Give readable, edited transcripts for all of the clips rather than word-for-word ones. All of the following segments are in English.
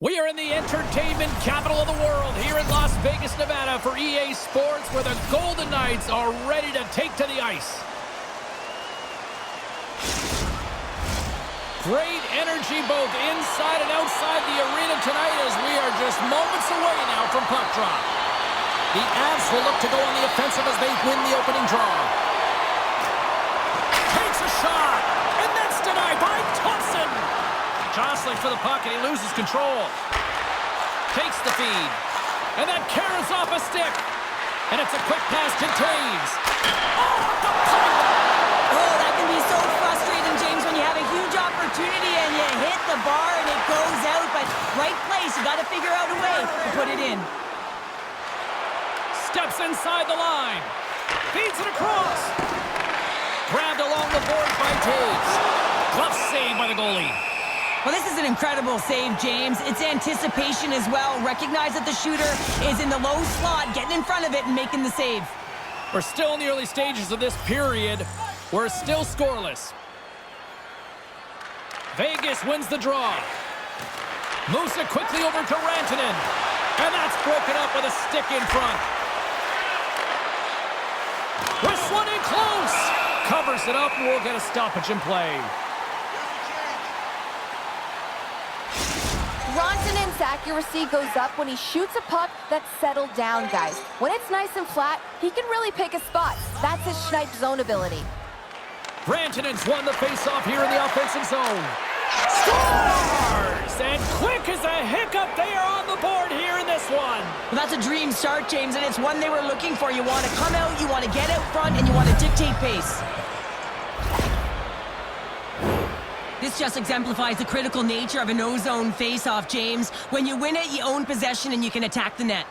We are in the entertainment capital of the world here in Las Vegas, Nevada for EA Sports, where the Golden Knights are ready to take to the ice. Great energy both inside and outside the arena tonight as we are just moments away now from puck drop. The Avs will look to go on the offensive as they win the opening draw. Takes a shot, and that's denied by Thompson. Jostling for the puck, and he loses control. Takes the feed. And that carries off a stick. And it's a quick pass to Taves. Oh, the pipe! Oh, that can be so frustrating, James, when you have a huge opportunity and you hit the bar and it goes out. But right place, you got to figure out a way to put it in. Steps inside the line. Feeds it across. Grabbed along the board by Taves. Glove save by the goalie. Well, this is an incredible save, James. It's anticipation as well. Recognize that the shooter is in the low slot, getting in front of it and making the save. We're still in the early stages of this period. We're still scoreless. Vegas wins the draw. Moves it quickly over to Rantanen. And that's broken up with a stick in front. Whistling in close. Covers it up and we'll get a stoppage in play. Rantanen's accuracy goes up when he shoots a puck that's settled down, guys. When it's nice and flat, he can really pick his spots. That's his snipe zone ability. Rantanen's won the faceoff here in the offensive zone. Scores! And quick as a hiccup, they are on the board here in this one. Well, that's a dream start, James, and it's one they were looking for. You want to come out, you want to get out front, and you want to dictate pace. This just exemplifies the critical nature of a no-zone face-off, James. When you win it, you own possession and you can attack the net.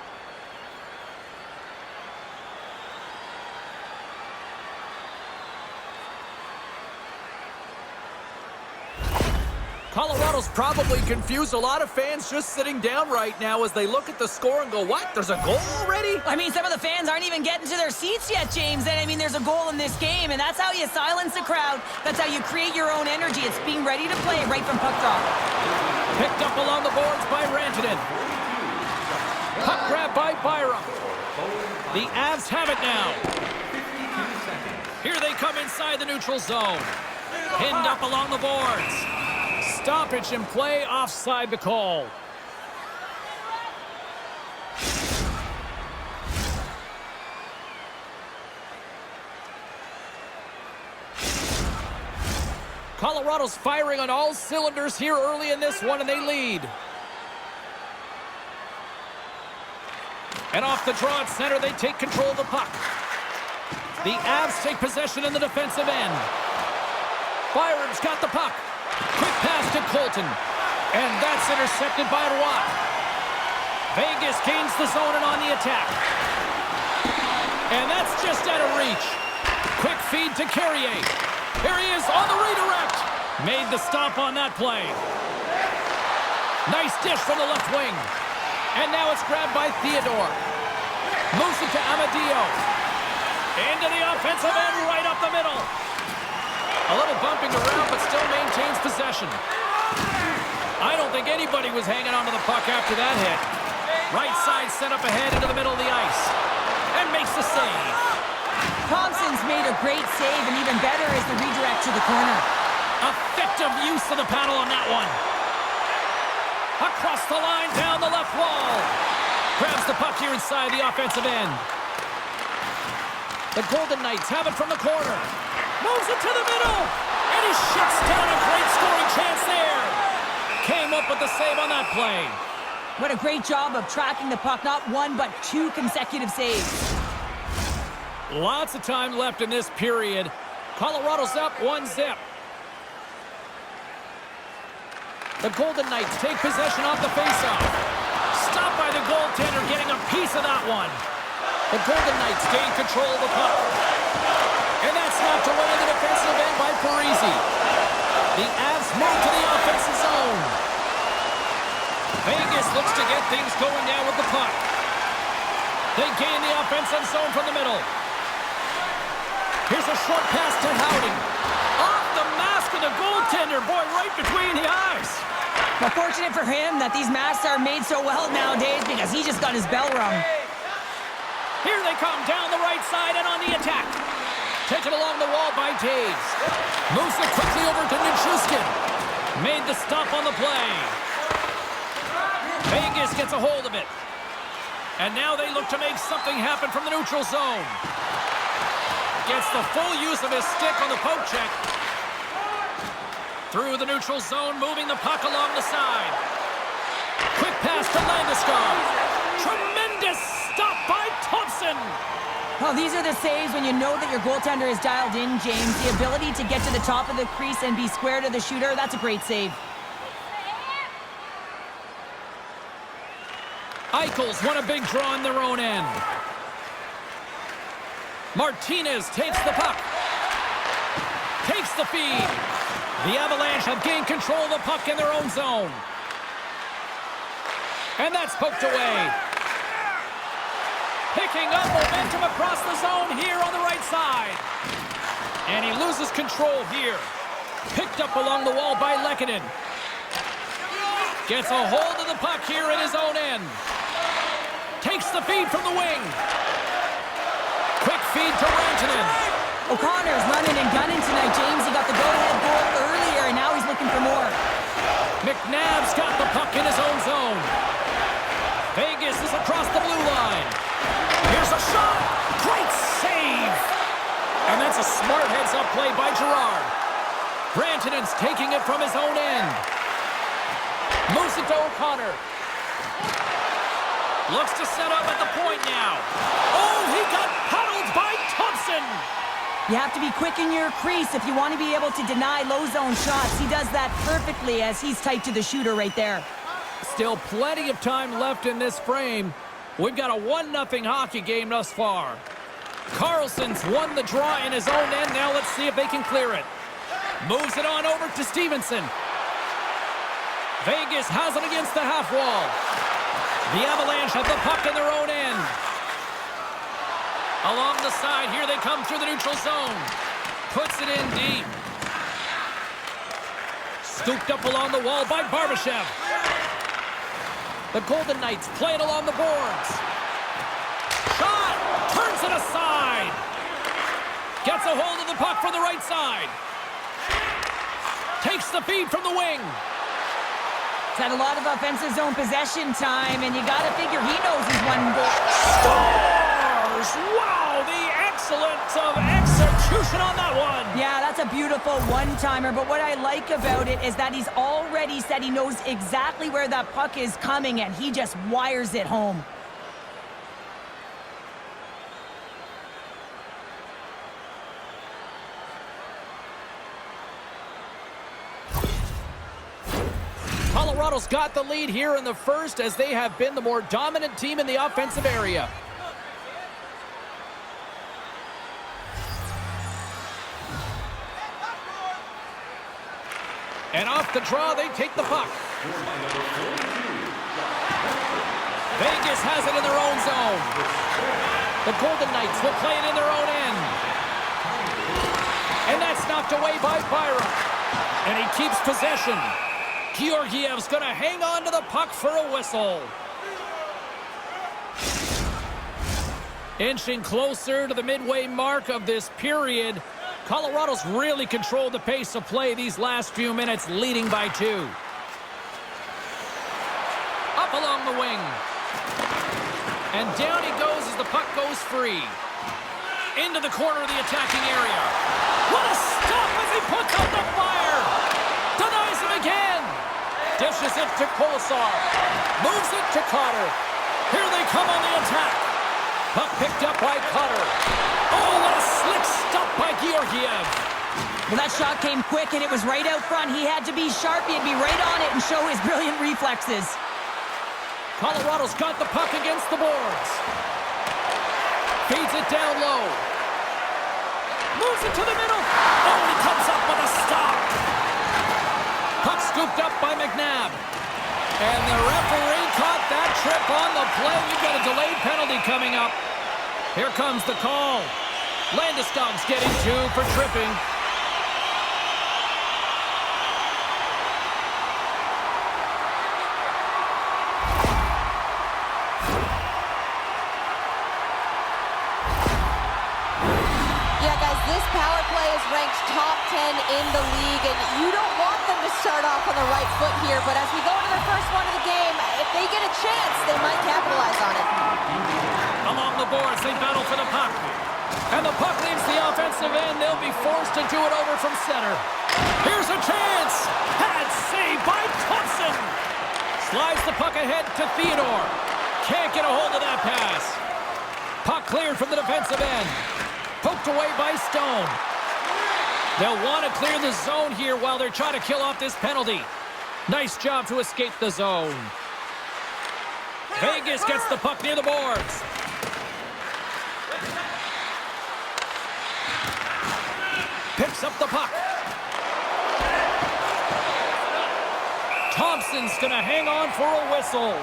Colorado's probably confused a lot of fans just sitting down right now as they look at the score and go, what? There's a goal already? I mean, some of the fans aren't even getting to their seats yet, James. And I mean, there's a goal in this game, and that's how you silence the crowd. That's how you create your own energy. It's being ready to play right from puck drop. Picked up along the boards by Rantanen. Puck grab by Byram. The Avs have it now. Here they come inside the neutral zone. Pinned up along the boards. Stoppage in play, offside the call. Colorado's firing on all cylinders here early in this one, and they lead. And off the draw at center, they take control of the puck. The Avs take possession in the defensive end. Byram's got the puck. Quick pass to Colton. And that's intercepted by Roy. Vegas gains the zone and on the attack. And that's just out of reach. Quick feed to Carrier. Here he is on the redirect. Made the stop on that play. Nice dish from the left wing. And now it's grabbed by Theodore. Moves it to Amadio. Into the offensive end right up the middle. A little bumping around, but still maintains possession. I don't think anybody was hanging onto the puck after that hit. Right side set up ahead into the middle of the ice. And makes the save. Thompson's made a great save, and even better is the redirect to the corner. Effective use of the paddle on that one. Across the line, down the left wall. Grabs the puck here inside the offensive end. The Golden Knights have it from the corner. Moves it to the middle. And he shuts down a great scoring chance there. Came up with the save on that play. What a great job of tracking the puck. Not one, but two consecutive saves. Lots of time left in this period. Colorado's up 1-0. The Golden Knights take possession off the faceoff. Stopped by the goaltender, getting a piece of that one. The Golden Knights gain control of the puck. And that's knocked away in the defensive end by Parisi. The Avs move to the offensive zone. Vegas looks to get things going now with the puck. They gain the offensive zone from the middle. Here's a short pass to Howdy. Off the mask of the goaltender. Boy, right between the eyes. Well, fortunate for him that these masks are made so well nowadays because he just got his bell rung. Here they come down the right side and on the attack. Taken along the wall by Taves. Moves it quickly over to Nichushkin. Made the stop on the play. Vegas gets a hold of it. And now they look to make something happen from the neutral zone. Gets the full use of his stick on the poke check. Through the neutral zone, moving the puck along the side. Quick pass to Landeskog. Tremendous stop by Thompson. Well, these are the saves when you know that your goaltender is dialed in, James. The ability to get to the top of the crease and be square to the shooter, that's a great save. Eichel's won a big draw on their own end. Martinez takes the puck. Takes the feed. The Avalanche have gained control of the puck in their own zone. And that's poked away. Picking up momentum across the zone here on the right side. And he loses control here. Picked up along the wall by Lehkonen. Gets a hold of the puck here in his own end. Takes the feed from the wing. Quick feed to Rantanen. O'Connor's running and gunning tonight, James. He got the go-ahead goal earlier, and now he's looking for more. McNabb's got the puck in his own zone. Vegas is across the blue line. Here's a shot. Great save. And that's a smart heads-up play by Girard. Rantanen's taking it from his own end. Moves it to O'Connor. Looks to set up at the point now. Oh, he got paddled by Thompson. You have to be quick in your crease if you want to be able to deny low zone shots. He does that perfectly as he's tight to the shooter right there. Still plenty of time left in this frame. We've got a 1-0 hockey game thus far. Carlson's won the draw in his own end. Now let's see if they can clear it. Moves it on over to Stevenson. Vegas has it against the half wall. The Avalanche have the puck in their own end. Along the side, here they come through the neutral zone. Puts it in deep. Scooped up along the wall by Barbashev. The Golden Knights play it along the boards. Shot! Turns it aside. Gets a hold of the puck from the right side. Takes the feed from the wing. He's had a lot of offensive zone possession time, and you got to figure he knows he's one goal. Scores! Wow, the excellence of execution on that one. Yeah, that's a beautiful one-timer, but what I like about it is that he's already said he knows exactly where that puck is coming, and he just wires it home. Colorado's got the lead here in the first as they have been the more dominant team in the offensive area. And off the draw, they take the puck. Vegas has it in their own zone. The Golden Knights will play it in their own end. And that's knocked away by Byram. And he keeps possession. Georgiev's going to hang on to the puck for a whistle. Inching closer to the midway mark of this period. Colorado's really controlled the pace of play these last few minutes, leading by 2. Up along the wing. And down he goes as the puck goes free. Into the corner of the attacking area. What a stop as he puts up the fire! Denies him again! Dishes it to Kolesar. Moves it to Cotter. Here they come on the attack. Puck picked up by Cotter. Oh, what a slick stop by Georgiev. Well, that shot came quick, and it was right out front. He had to be sharp. He had to be right on it and show his brilliant reflexes. Colorado's got the puck against the boards. Feeds it down low. Moves it to the middle. Oh, he comes up with a stop. Puck scooped up by McNabb. And the referee caught that trip on the play. We've got a delayed penalty coming up. Here comes the call. Landeskog's getting 2 for tripping. top 10 in the league, and you don't want them to start off on the right foot here, but as we go into the first one of the game, if they get a chance, they might capitalize on it. Along the boards, they battle for the puck. And the puck leaves the offensive end. They'll be forced to do it over from center. Here's a chance. Had saved by Thompson. Slides the puck ahead to Theodore. Can't get a hold of that pass. Puck cleared from the defensive end. Poked away by Stone. They'll want to clear the zone here while they're trying to kill off this penalty. Nice job to escape the zone. Vegas gets the puck near the boards. Picks up the puck. Thompson's going to hang on for a whistle.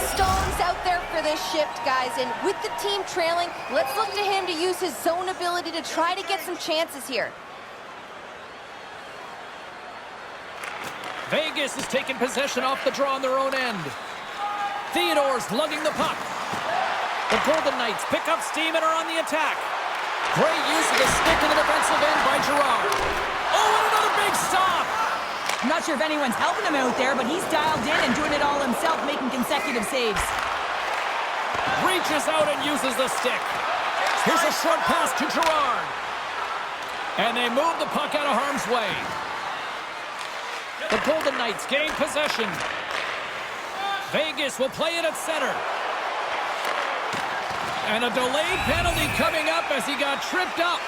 Stone's out there for this shift, guys, and with the team trailing, let's look to him to use his zone ability to try to get some chances here. Vegas is taking possession off the draw on their own end. Theodore's lugging the puck. The Golden Knights pick up steam and are on the attack. Great use of the stick in the defensive end by Girard. Oh, and another big stop! I'm not sure if anyone's helping him out there, but he's dialed in and doing it all himself, making consecutive saves. Reaches out and uses the stick. Here's a short pass to Girard. And they move the puck out of harm's way. The Golden Knights gain possession. Vegas will play it at center. And a delayed penalty coming up as he got tripped up.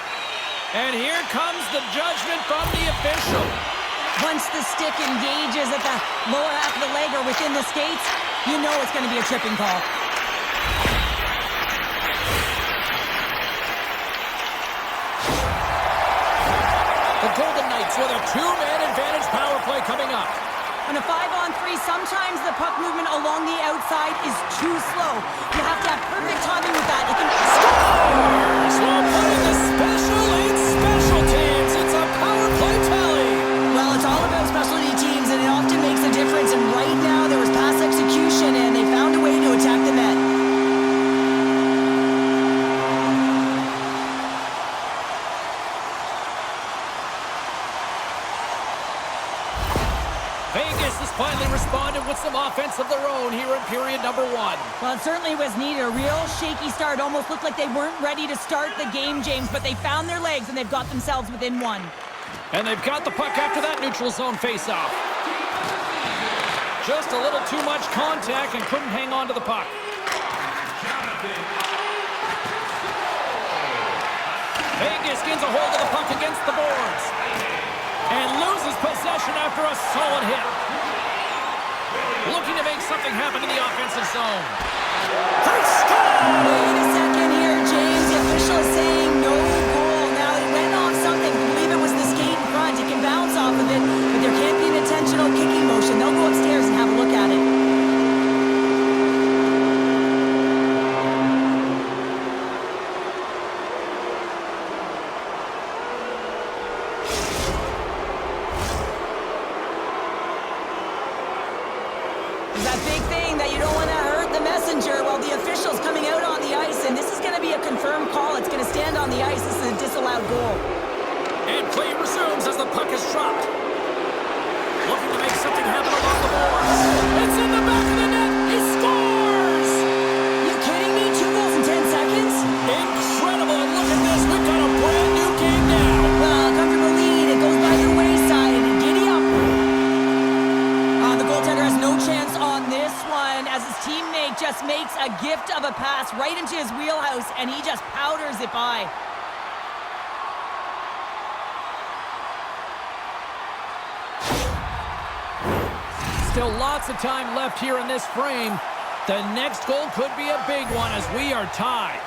And here comes the judgment from the official. Once the stick engages at the lower half of the leg or within the skates, you know it's going to be a tripping call. The Golden Knights with a two-man advantage power play coming up. On a 5-on-3, sometimes the puck movement along the outside is too slow. You have to have perfect timing with that. It can Scores! Well, putting the special in special teams. It's a power play tally. Well, it's all about specialty teams, and it often makes a difference. And right now, there was pass execution, and they found a way to attack the net. Vegas has finally responded with some offense of their own here in period number 1. Well, it certainly was needed. A real shaky start. Almost looked like they weren't ready to start the game, James, but they found their legs, and they've got themselves within one. And they've got the puck after that neutral zone faceoff. Just a little too much contact and couldn't hang on to the puck. Vegas gains a hold of the puck against the boards. And loses possession after a solid hit. Looking to make something happen in the offensive zone. They score! Wait a second here, James. The official is saying no goal. Now, it went off something. I believe it was the skate in front. It can bounce off of it, but there can't be an intentional kicking motion. They'll go upstairs and have a look at it. That big thing that you don't want to hurt the messenger. Well, the official's coming out on the ice, and this is going to be a confirmed call. It's going to stand on the ice. This is a disallowed goal. And play resumes as the puck is dropped. Looking to make something happen along the boards. It's in the back of the net. He scores! You kidding me? 2 goals in 10 seconds? Incredible. And look at this. We've got a brand new game now. Well, comfortable lead. It goes by your wayside, and giddy up. The goaltender has no chance on this one as his teammate just makes a gift of a pass right into his wheelhouse, and he just powders it by. Still lots of time left here in this frame. The next goal could be a big one as we are tied.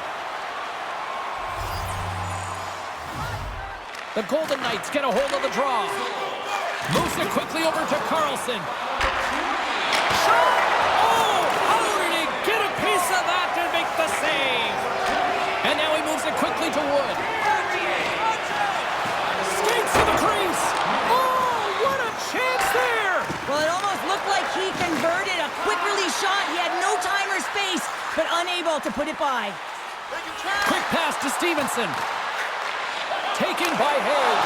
The Golden Knights get a hold of the draw. Moves it quickly over to Carlson. Shot! Oh! How did he get a piece of that to make the save? And now he moves it quickly to Wood. Skates to the crease. Oh, what a chance there! Well, it almost looked like he converted a quick release shot. He had no time or space, but unable to put it by. Quick pass to Stevenson. Taken by Haig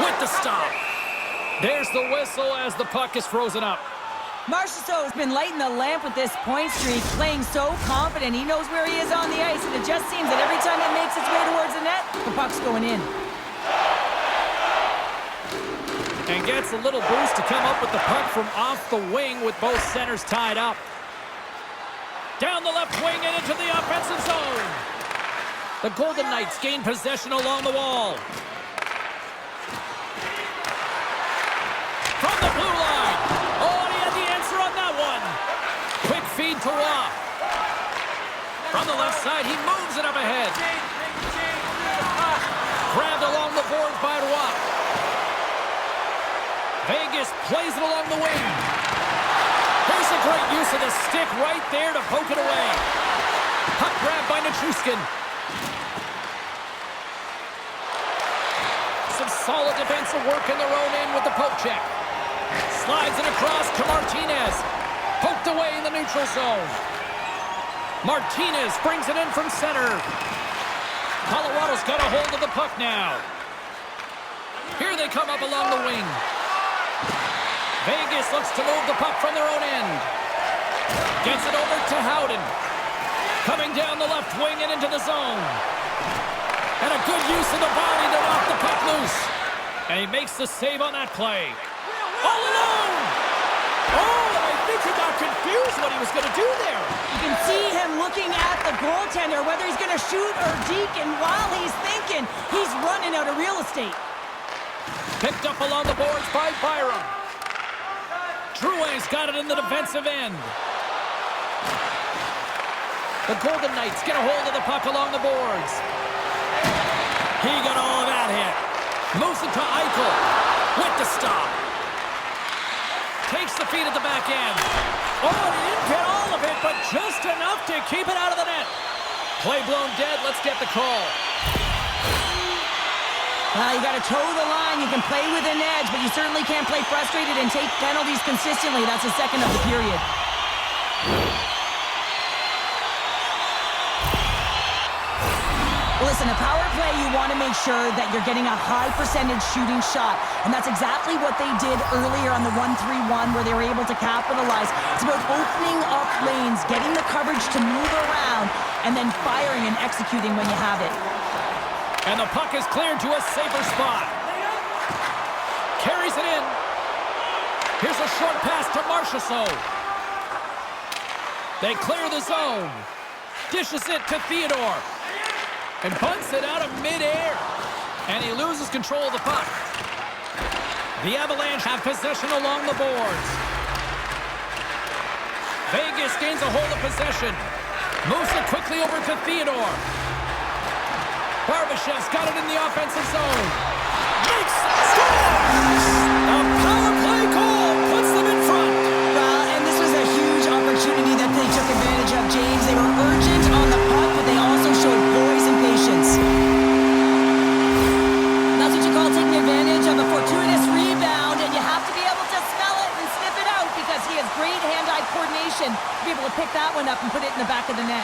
with the stop. There's the whistle as the puck is frozen up. Marchessault has been lighting the lamp with this point streak, playing so confident. He knows where he is on the ice, and it just seems that every time it makes its way towards the net, the puck's going in. And gets a little boost to come up with the puck from off the wing with both centers tied up. Down the left wing and into the offensive zone. The Golden Knights gain possession along the wall. From the blue line. Oh, and he had the answer on that one. Quick feed to Roy. From the left side, he moves it up ahead. Grabbed along the boards by Roy. Vegas plays it along the wing. Here's a great use of the stick right there to poke it away. Puck grab by Nichushkin. Some solid defensive work in their own end with the poke check. Slides it across to Martinez. Poked away in the neutral zone. Martinez brings it in from center. Colorado's got a hold of the puck now. Here they come up along the wing. Vegas looks to move the puck from their own end. Gets it over to Howden. Coming down the left wing and into the zone. And a good use of the body to knock the puck loose. And he makes the save on that play. All alone! Oh, I think he got confused what he was going to do there. You can see him looking at the goaltender, whether he's going to shoot or deke, and while he's thinking, he's running out of real estate. Picked up along the boards by Byram. Drouin's got it in the defensive end. The Golden Knights get a hold of the puck along the boards. He got all of that hit. Moves it to Eichel with the stop. Takes the feed at the back end. Oh, he didn't get all of it, but just enough to keep it out of the net. Play blown dead. Let's get the call. Well, you got to toe the line. You can play with an edge, but you certainly can't play frustrated and take penalties consistently. That's the second of the period. Well, listen, a power play, you want to make sure that you're getting a high percentage shooting shot. And that's exactly what they did earlier on the 1-3-1 where they were able to capitalize. It's about opening up lanes, getting the coverage to move around, and then firing and executing when you have it. And the puck is cleared to a safer spot. Carries it in. Here's a short pass to Marchessault. They clear the zone. Dishes it to Theodore. And bunts it out of midair. And he loses control of the puck. The Avalanche have possession along the boards. Vegas gains a hold of possession. Moves it quickly over to Theodore. Barbashev's got it in the offensive zone. Makes scores! A power play goal puts them in front. Well, and this was a huge opportunity that they took advantage of, James. They were urgent on the puck, but they also showed poise and patience. That's what you call taking advantage of a fortuitous rebound, and you have to be able to smell it and sniff it out because he has great hand-eye coordination to be able to pick that one up and put it in the back of the net.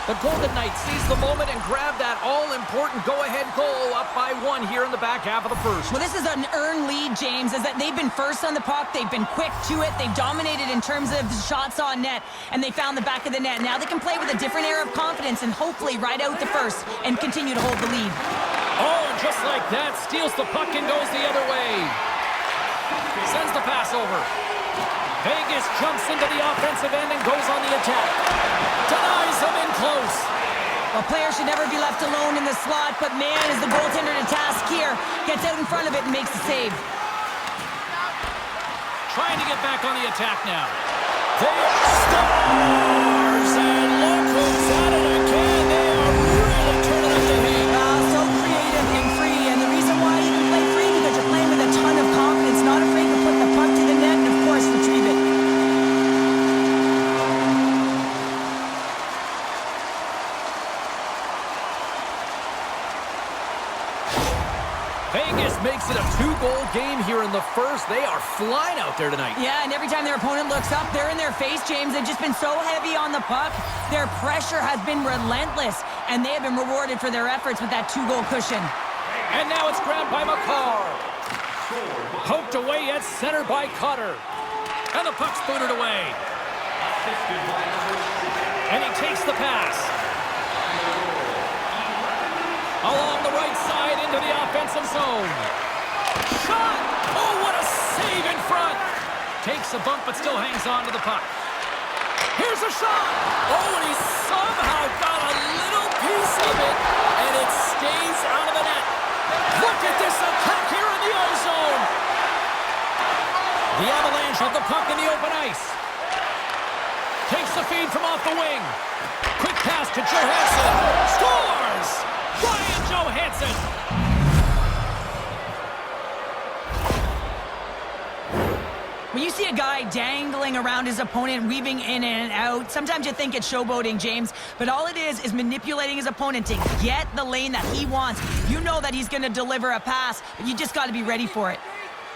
The Golden Knights seize the moment and grab that all-important go-ahead goal up by 1 here in the back half of the first. Well, this is an earned lead, James, is that they've been first on the puck, they've been quick to it, they've dominated in terms of shots on net, and they found the back of the net. Now they can play with a different air of confidence and hopefully ride out the first and continue to hold the lead. Oh, and just like that, steals the puck and goes the other way. Sends the pass over. Vegas jumps into the offensive end and goes on the attack. Denies him in close. Well, players should never be left alone in the slot, but man, is the goaltender to task here. Gets out in front of it and makes the save. Trying to get back on the attack now. They are stars, and look who's at it again. They are really turning up the heat. So creative and free, and the reason why you can play free because you're playing with a ton of confidence, not afraid to put the puck to the net and, of course, retrieve it. Vegas makes it a 2-goal game here in the first. They are flying out there tonight. Yeah, and every time their opponent looks up, they're in their face, James. They've just been so heavy on the puck. Their pressure has been relentless, and they have been rewarded for their efforts with that 2-goal cushion. And now it's grabbed by McCarr. Poked away at center by Cutter. And the puck's booted away. And he takes the pass. Along the right side into the offensive zone. Shot! Oh, what a save in front! Takes a bump but still hangs on to the puck. Here's a shot! Oh, and he somehow got a little piece of it, and it stays out of the net. Look at this attack here in the O-zone! The Avalanche have the puck in the open ice. Takes the feed from off the wing. Quick pass to Johansson. Scores! Ryan Johansson! When you see a guy dangling around his opponent, weaving in and out, sometimes you think it's showboating, James, but all it is manipulating his opponent to get the lane that he wants. You know that he's going to deliver a pass, but you just got to be ready for it.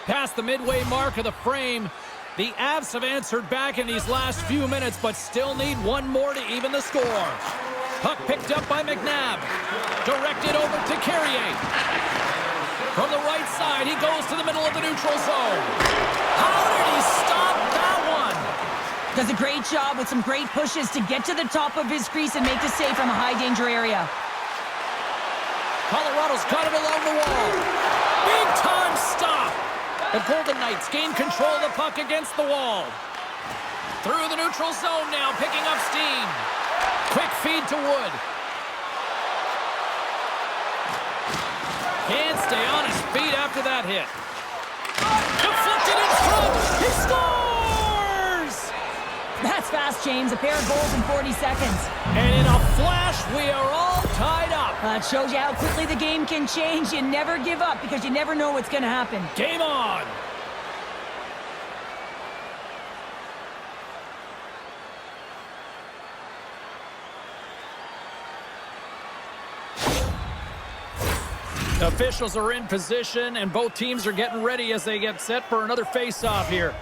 Past the midway mark of the frame, the Avs have answered back in these last few minutes, but still need one more to even the score. Puck picked up by McNabb. Directed over to Carrier. From the right side, he goes to the middle of the neutral zone. How did he stop that one? Does a great job with some great pushes to get to the top of his crease and make the save from a high-danger area. Colorado's got it along the wall. Big-time stop. The Golden Knights gain control of the puck against the wall. Through the neutral zone now, picking up steam. Quick feed to Wood. Can't stay on his feet after that hit. Deflected in front. He scores! That's fast, James. A pair of goals in 40 seconds. And in a flash, we are all tied up. It shows you how quickly the game can change. You never give up because you never know what's going to happen. Game on. Officials are in position, and both teams are getting ready as they get set for another face-off here.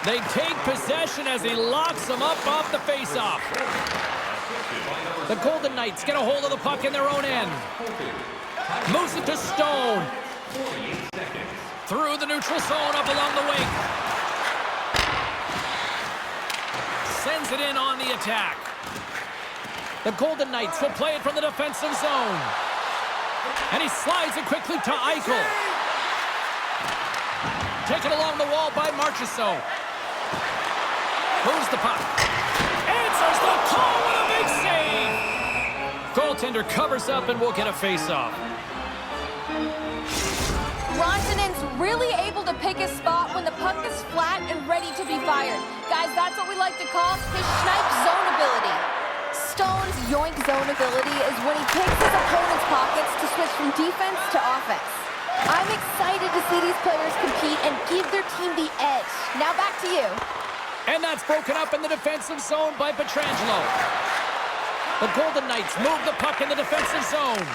They take possession as he locks them up off the face-off. The Golden Knights get a hold of the puck in their own end. Moves it to Stone. Through the neutral zone, up along the wing. Sends it in on the attack. The Golden Knights will play it from the defensive zone. And he slides it quickly to Eichel. Taken along the wall by Marchessault. Moves the puck. Answers the call with a big save. Goaltender covers up and will get a face-off. Rantanen's really able to pick his spot when the puck is flat and ready to be fired. Guys, that's what we like to call his snipe zone ability. Stone's yoink zone ability is when he picks his opponent's pockets to switch from defense to offense. I'm excited to see these players compete and give their team the edge. Now back to you. And that's broken up in the defensive zone by Pietrangelo. The Golden Knights move the puck in the defensive zone.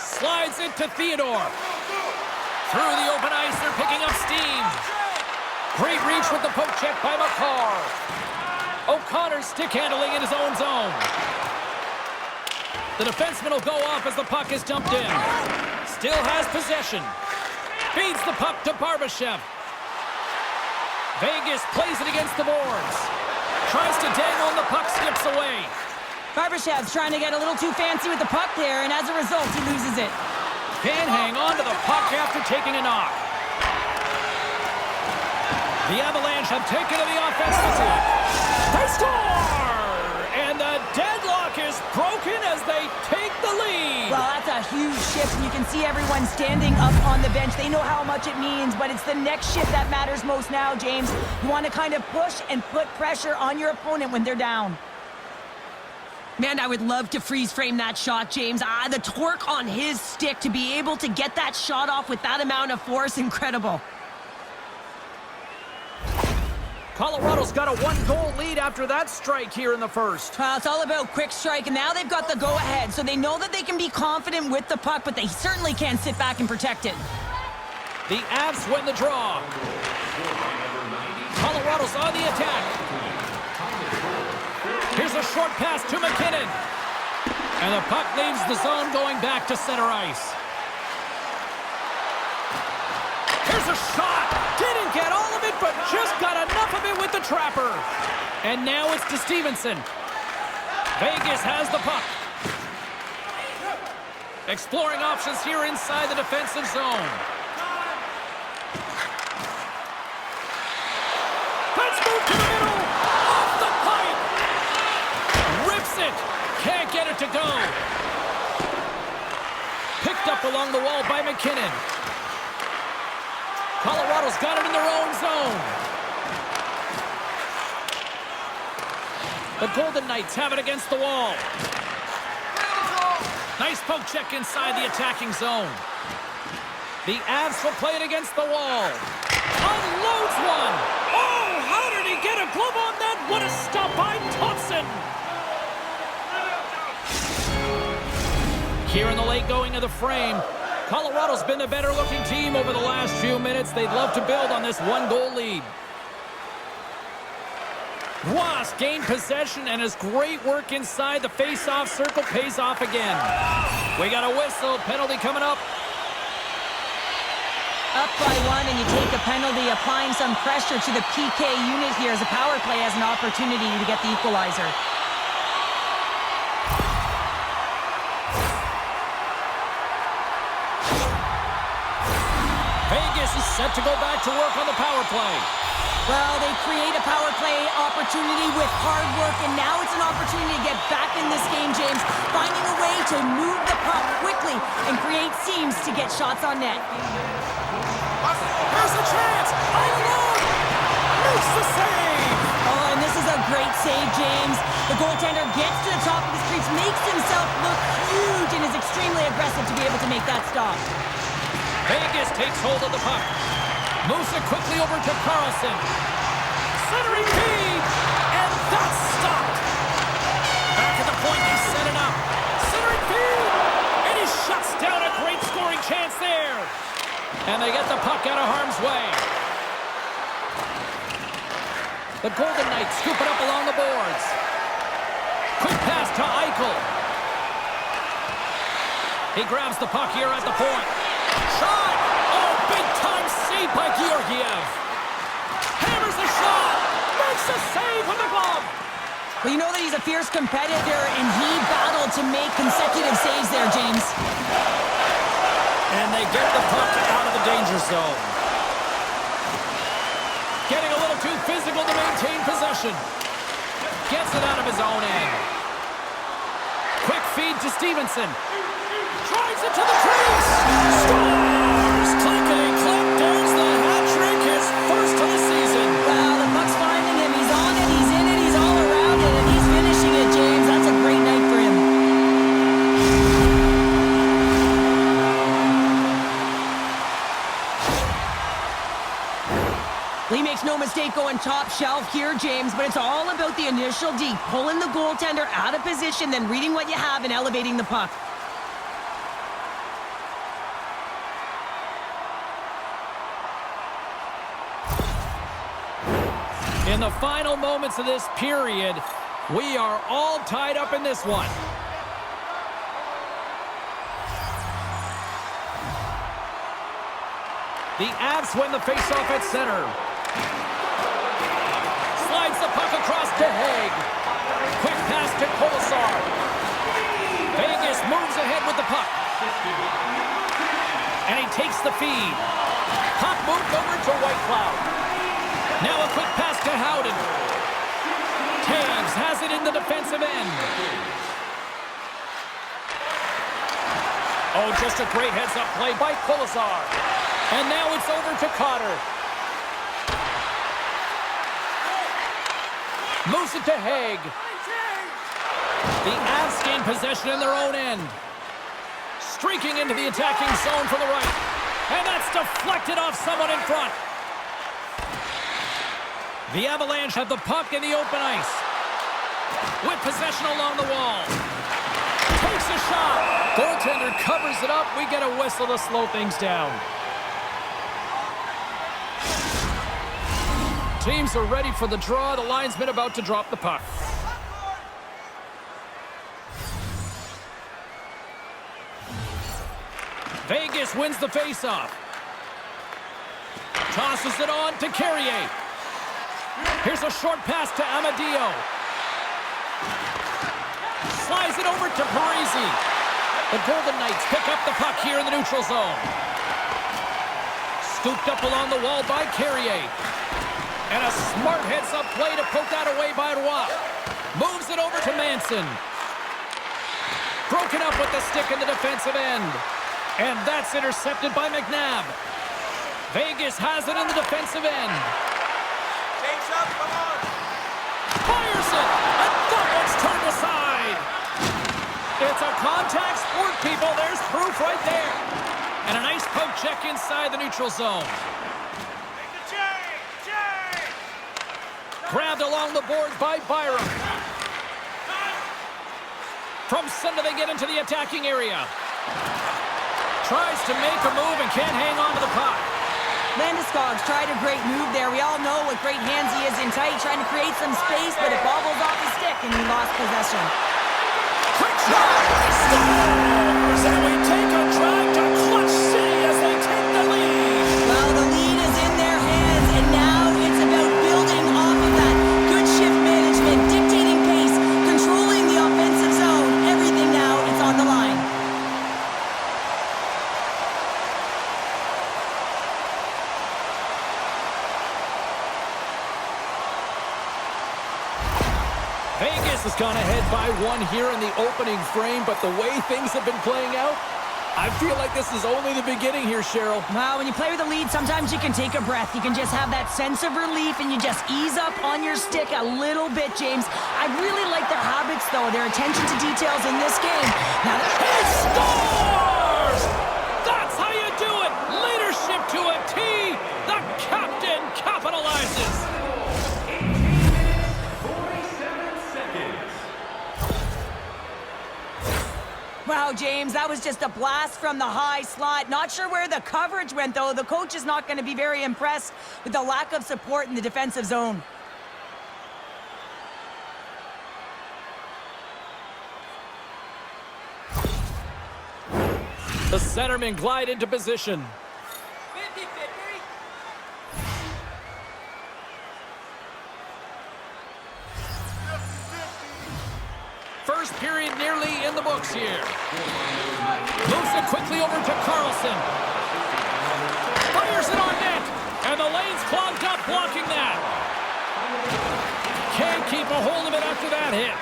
Slides it to Theodore. Through the open ice, they're picking up steam. Great reach with the poke check by McCarr. O'Connor's stick handling in his own zone. The defenseman will go off as the puck is dumped in. Still has possession. Feeds the puck to Barbashev. Vegas plays it against the boards. Tries to dangle and the puck skips away. Barbashev's trying to get a little too fancy with the puck there, and as a result, he loses it. Can't hang on to the puck after taking a knock. The Avalanche have taken to the offensive attack. They score! And the deadlock is broken as they take the lead. Well, that's a huge shift. You can see everyone standing up on the bench. They know how much it means, but it's the next shift that matters most now, James. You want to kind of push and put pressure on your opponent when they're down. Man, I would love to freeze frame that shot, James. The torque on his stick to be able to get that shot off with that amount of force, incredible. Colorado's got a 1-goal lead after that strike here in the first. Well, it's all about quick strike, and now they've got the go-ahead, so they know that they can be confident with the puck, but they certainly can't sit back and protect it. The Avs win the draw. Colorado's on the attack. Here's a short pass to McKinnon. And the puck leaves the zone going back to center ice. Here's a shot. Didn't get all of it, but just got enough of it with the trapper. And now it's to Stevenson. Vegas has the puck. Exploring options here inside the defensive zone. Let's move to the middle. Off the pipe. Rips it. Can't get it to go. Picked up along the wall by McKinnon. Colorado's got it in their own zone. The Golden Knights have it against the wall. Nice poke check inside the attacking zone. The Avs will play it against the wall. Unloads one. Oh, how did he get a glove on that? What a stop by Thompson. Here in the late going of the frame, Colorado's been the better-looking team over the last few minutes. They'd love to build on this 1-goal lead. Ross gained possession, and his great work inside the face-off circle pays off again. We got a whistle. Penalty coming up. Up by 1, and you take a penalty, applying some pressure to the PK unit here as a power play has an opportunity to get the equalizer. Vegas is set to go back to work on the power play. Well, they create a power play opportunity with hard work, and now it's an opportunity to get back in this game, James, finding a way to move the puck quickly and create seams to get shots on net. Here's a chance. Alone. Makes the save. Oh, and this is a great save, James. The goaltender gets to the top of his crease, makes himself look huge, and is extremely aggressive to be able to make that stop. Vegas takes hold of the puck. Moves it quickly over to Carlson. Centering feed. And that's stopped. Back at the point, he set it up. Centering feed. And he shuts down a great scoring chance there. And they get the puck out of harm's way. The Golden Knights scoop it up along the boards. Quick pass to Eichel. He grabs the puck here at the point. Shot! Oh, big-time save by Georgiev. Hammers the shot! Makes a save with the glove! Well, you know that he's a fierce competitor, and he battled to make consecutive saves there, James. And they get the puck out of the danger zone. Getting a little too physical to maintain possession. Gets it out of his own end. Quick feed to Stevenson. Drives it to the crease. Scores! Clickety-click. There's the hat trick. His first of the season. Wow, the puck's finding him. He's on it. He's in it. He's all around it. And he's finishing it, James. That's a great night for him. He makes no mistake going top shelf here, James, but it's all about the initial D, pulling the goaltender out of position, then reading what you have and elevating the puck. In the final moments of this period, we are all tied up in this one. The Avs win the faceoff at center. Slides the puck across to Haig. Quick pass to Kolesar. Vegas moves ahead with the puck. And he takes the feed. Puck moved over to Whitecloud. Now a quick pass to Howden. Taves has it in the defensive end. Oh, just a great heads-up play by Kolesar. And now it's over to Cotter. Moves it to Haig. The Avs gain possession in their own end. Streaking into the attacking zone from the right. And that's deflected off someone in front. The Avalanche have the puck in the open ice. With possession along the wall. Takes a shot. Goaltender covers it up. We get a whistle to slow things down. Teams are ready for the draw. The linesman about to drop the puck. Vegas wins the faceoff. Tosses it on to Carrier. Here's a short pass to Amadio. Slides it over to Parisi. The Golden Knights pick up the puck here in the neutral zone. Scooped up along the wall by Carrier. And a smart heads-up play to poke that away by Roy. Moves it over to Manson. Broken up with the stick in the defensive end. And that's intercepted by McNabb. Vegas has it in the defensive end. Takes up, come on. Fires it! And that one's turned aside. It's a contact sport, people. There's proof right there. And a nice poke check inside the neutral zone. Make the change! Grabbed along the boards by Byram. From center, they get into the attacking area. Tries to make a move and can't hang on to the puck. Landeskog's tried a great move there. We all know what great hands he is in tight, trying to create some space, but it bobbled off his stick and he lost possession. Quick shot! Stars! And we take a drive to Clutch City as they take the lead. Well, the lead is in their hands, and now it's about building off of that. Good shift management, dictating pace, controlling the offensive zone. Everything now, it's on the line. Vegas has gone ahead by one here in the opening frame, but the way things have been playing out, I feel like this is only the beginning here, Cheryl. Well, when you play with a lead, sometimes you can take a breath. You can just have that sense of relief, and you just ease up on your stick a little bit, James. I really like their habits, though, their attention to details in this game. Now, He scores! That's how you do it! Leadership to a T! The captain capitalizes! wow, James, that was just a blast from the high slot. Not sure where the coverage went, though. The coach is not going to be very impressed with the lack of support in the defensive zone. The centermen glide into position. 50-50. First period nearly in the books here. Moves it quickly over to Carlson. Fires it on net. And the lane's clogged up blocking that. Can't keep a hold of it after that hit.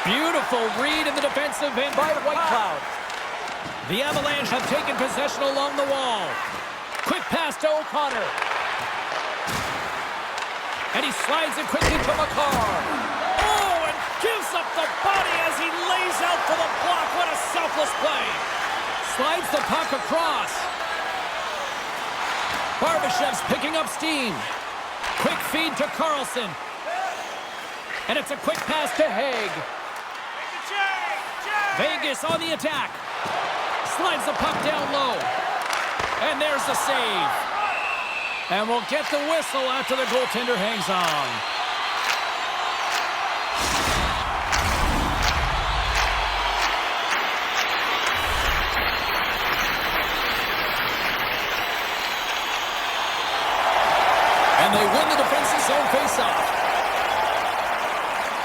Beautiful read in the defensive end by Whitecloud. The Avalanche have taken possession along the wall. Quick pass to O'Connor. And he slides it quickly to McCarr. Oh, and gives up the body as he lays out for the block. What a selfless play. Slides the puck across. Barbashev's picking up steam. Quick feed to Carlson. And it's a quick pass to Haig. Vegas on the attack. Slides the puck down low. And there's the save. And we'll get the whistle after the goaltender hangs on. And they win the defensive zone faceoff.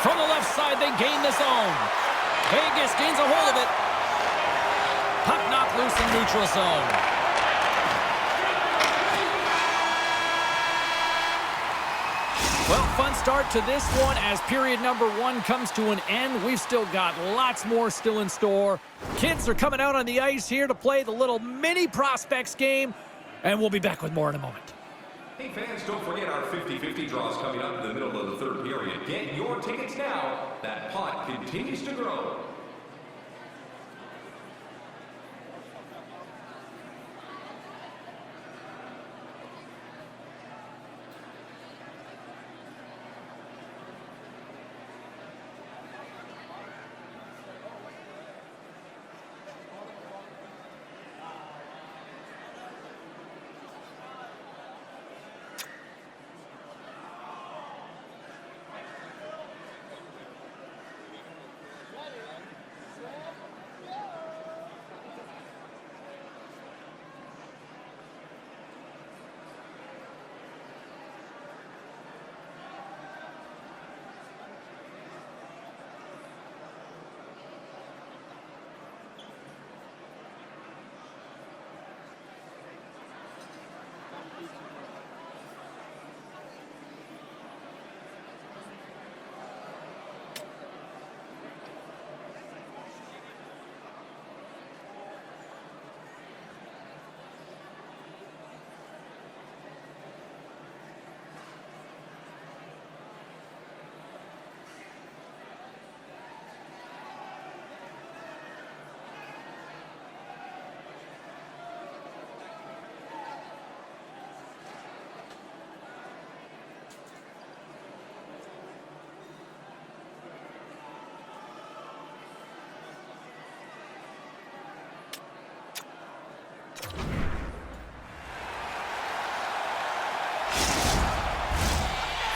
From the left side, they gain the zone. Vegas gains a hold of it. Puck knocked loose in neutral zone. Well, fun start to this one as period number one comes to an end. We've still got lots more still in store. Kids are coming out on the ice here to play the little mini prospects game, and we'll be back with more in a moment. Hey fans, don't forget our 50-50 draws coming up in the middle of the third period. Get your tickets now. That pot continues to grow.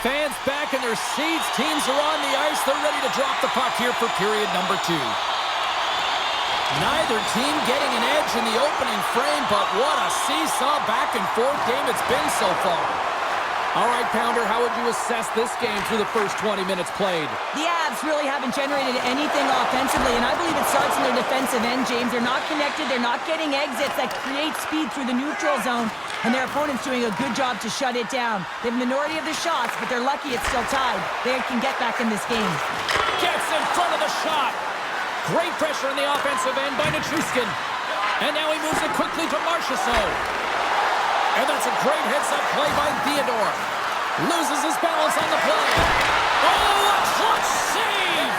Fans back in their seats. Teams are on the ice. They're ready to drop the puck here for period number 2. Neither team getting an edge in the opening frame, but what a seesaw back and forth game it's been so far. All right, Pounder, how would you assess this game through the first 20 minutes played? The Avs really haven't generated anything offensively, and I believe it starts in their defensive end, James. They're not connected. They're not getting exits that create speed through the neutral zone, and their opponent's doing a good job to shut it down. They have the minority of the shots, but they're lucky it's still tied. They can get back in this game. Gets in front of the shot. Great pressure in the offensive end by Nichushkin. And now he moves it quickly to Marchessault. And that's a great heads-up play by Theodore. Loses his balance on the play. Oh, a clutch save!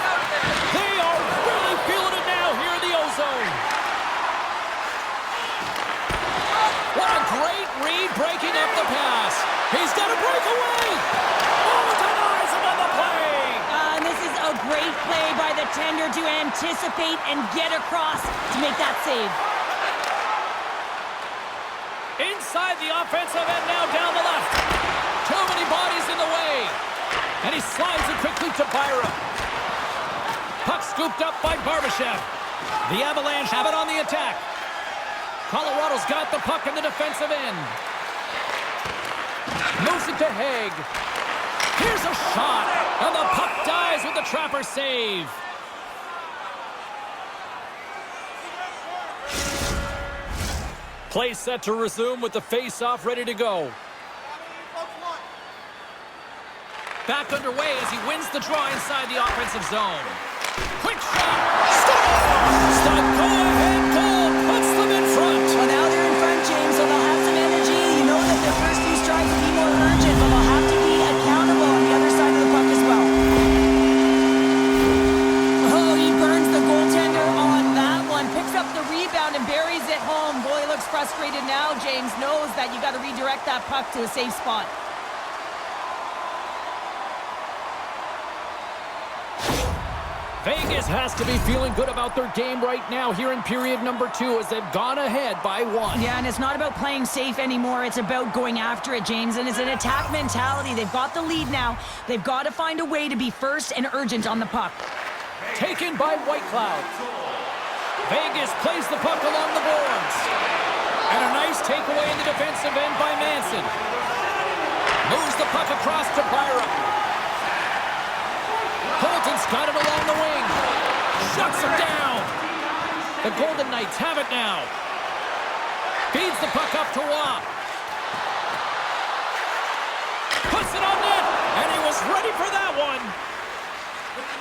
They are really feeling it now here in the O-Zone. What a great read breaking up the pass. He's got a breakaway. Oh, denies him on the play. And this is a great play by the tender to anticipate and get across to make that save. Inside the offensive end now down the left. Too many bodies in the way. And he slides it quickly to Byram. Puck scooped up by Barbashev. The Avalanche have it on the attack. Colorado's got the puck in the defensive end. Moves it to Haig. Here's a shot. And the puck dies with the Trapper save. Play set to resume with the face-off ready to go. Back underway as he wins the draw inside the offensive zone. Quick shot! Scores! The go-ahead goal puts them in front. Well, now they're in front, James, so they'll have some energy. You know that their first few strides will be more urgent, but they'll have to be accountable on the other side of the puck as well. Oh, he burns the goaltender on that one. Picks up the rebound and buries it home. Boy, looks frustrated now. James knows that you got to redirect that puck to a safe spot. Vegas has to be feeling good about their game right now here in period number 2 as they've gone ahead by 1. Yeah, and it's not about playing safe anymore. It's about going after it, James, and it's an attack mentality. They've got the lead now. They've got to find a way to be first and urgent on the puck. Taken by Whitecloud. Vegas plays the puck along the boards. And a nice takeaway in the defensive end by Manson. Moves the puck across to Byram. Colton's got it along the wing. Shuts him down. The Golden Knights have it now. Feeds the puck up to Waugh. Puts it on net. And he was ready for that one.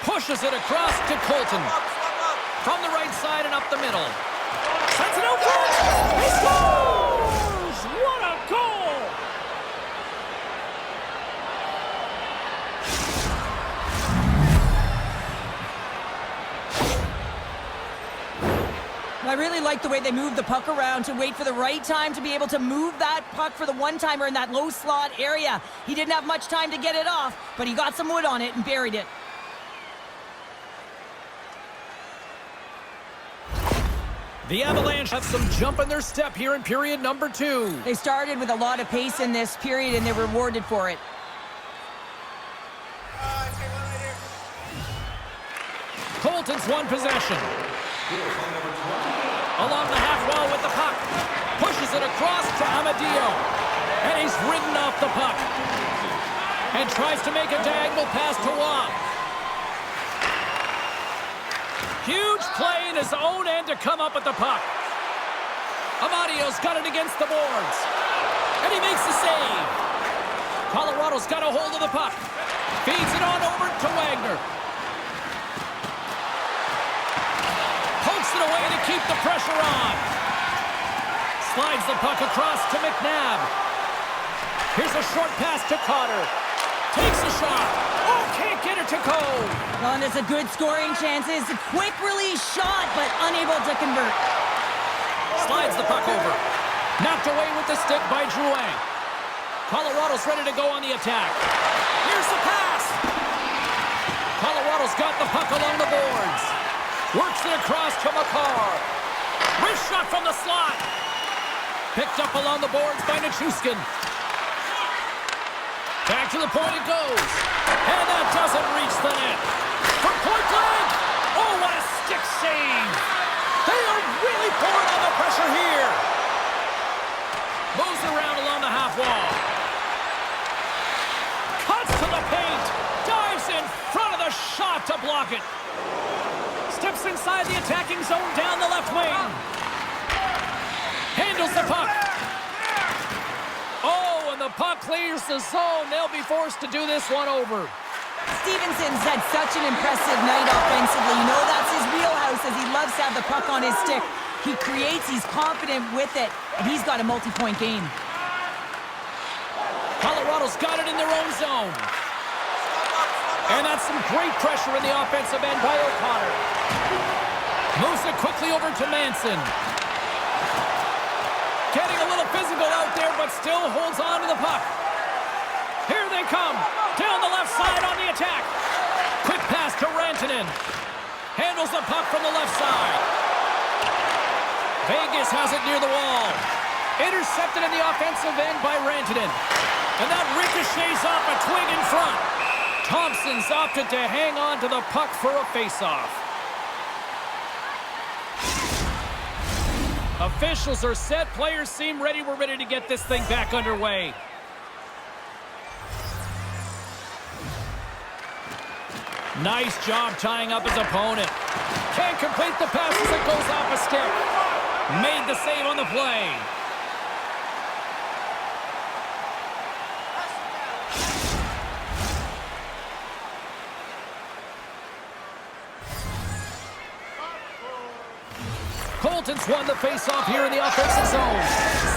Pushes it across to Colton. From the right side and up the middle. Sends it out front. He scores! What a goal! I really like the way they move the puck around to wait for the right time to be able to move that puck for the one-timer in that low slot area. He didn't have much time to get it off, but he got some wood on it and buried it. The Avalanche have some jump in their step here in period number 2. They started with a lot of pace in this period, and they were rewarded for it. Colton's won possession. Along the half wall with the puck. Pushes it across to Amadio. And he's ridden off the puck. And tries to make a diagonal pass to Waugh. Huge play in his own end to come up with the puck. Amadio's got it against the boards. And he makes the save. Colorado's got a hold of the puck. Feeds it on over to Wagner. Pokes it away to keep the pressure on. Slides the puck across to McNabb. Here's a short pass to Cotter. Takes a shot. Oh, can't get it to Cole. Well, and it's a good scoring chances. A quick release shot, but unable to convert. Slides the puck over. Knocked away with the stick by Drouin. Colorado's ready to go on the attack. Here's the pass. Colorado's got the puck along the boards. Works it across to McCarr. Wrist shot from the slot. Picked up along the boards by Nichushkin. Back to the point it goes. And that doesn't reach the net. From point blank. Oh, what a stick save. They are really pouring on the pressure here. Moves around along the half wall. Cuts to the paint. Dives in front of the shot to block it. Steps inside the attacking zone down the left wing. Handles the puck. Oh, and the puck clears the zone. They'll be forced to do this one over. Stevenson's had such an impressive night offensively. You know that's his wheelhouse as he loves to have the puck on his stick. He creates, he's confident with it, and he's got a multi-point game. Colorado's got it in their own zone. And that's some great pressure in the offensive end by O'Connor. Moves it quickly over to Manson. Getting a little physical out there, but still holds on to the puck. Here they come. Down the left side on the attack. Quick pass to Rantanen. Handles the puck from the left side. Vegas has it near the wall. Intercepted in the offensive end by Rantanen. And that ricochets off a twig in front. Thompson's opted to hang on to the puck for a face-off. Officials are set. Players seem ready. We're ready to get this thing back underway. Nice job tying up his opponent. Can't complete the pass as it goes off a stick. Made the save on the play. Colton's won the face-off here in the offensive zone.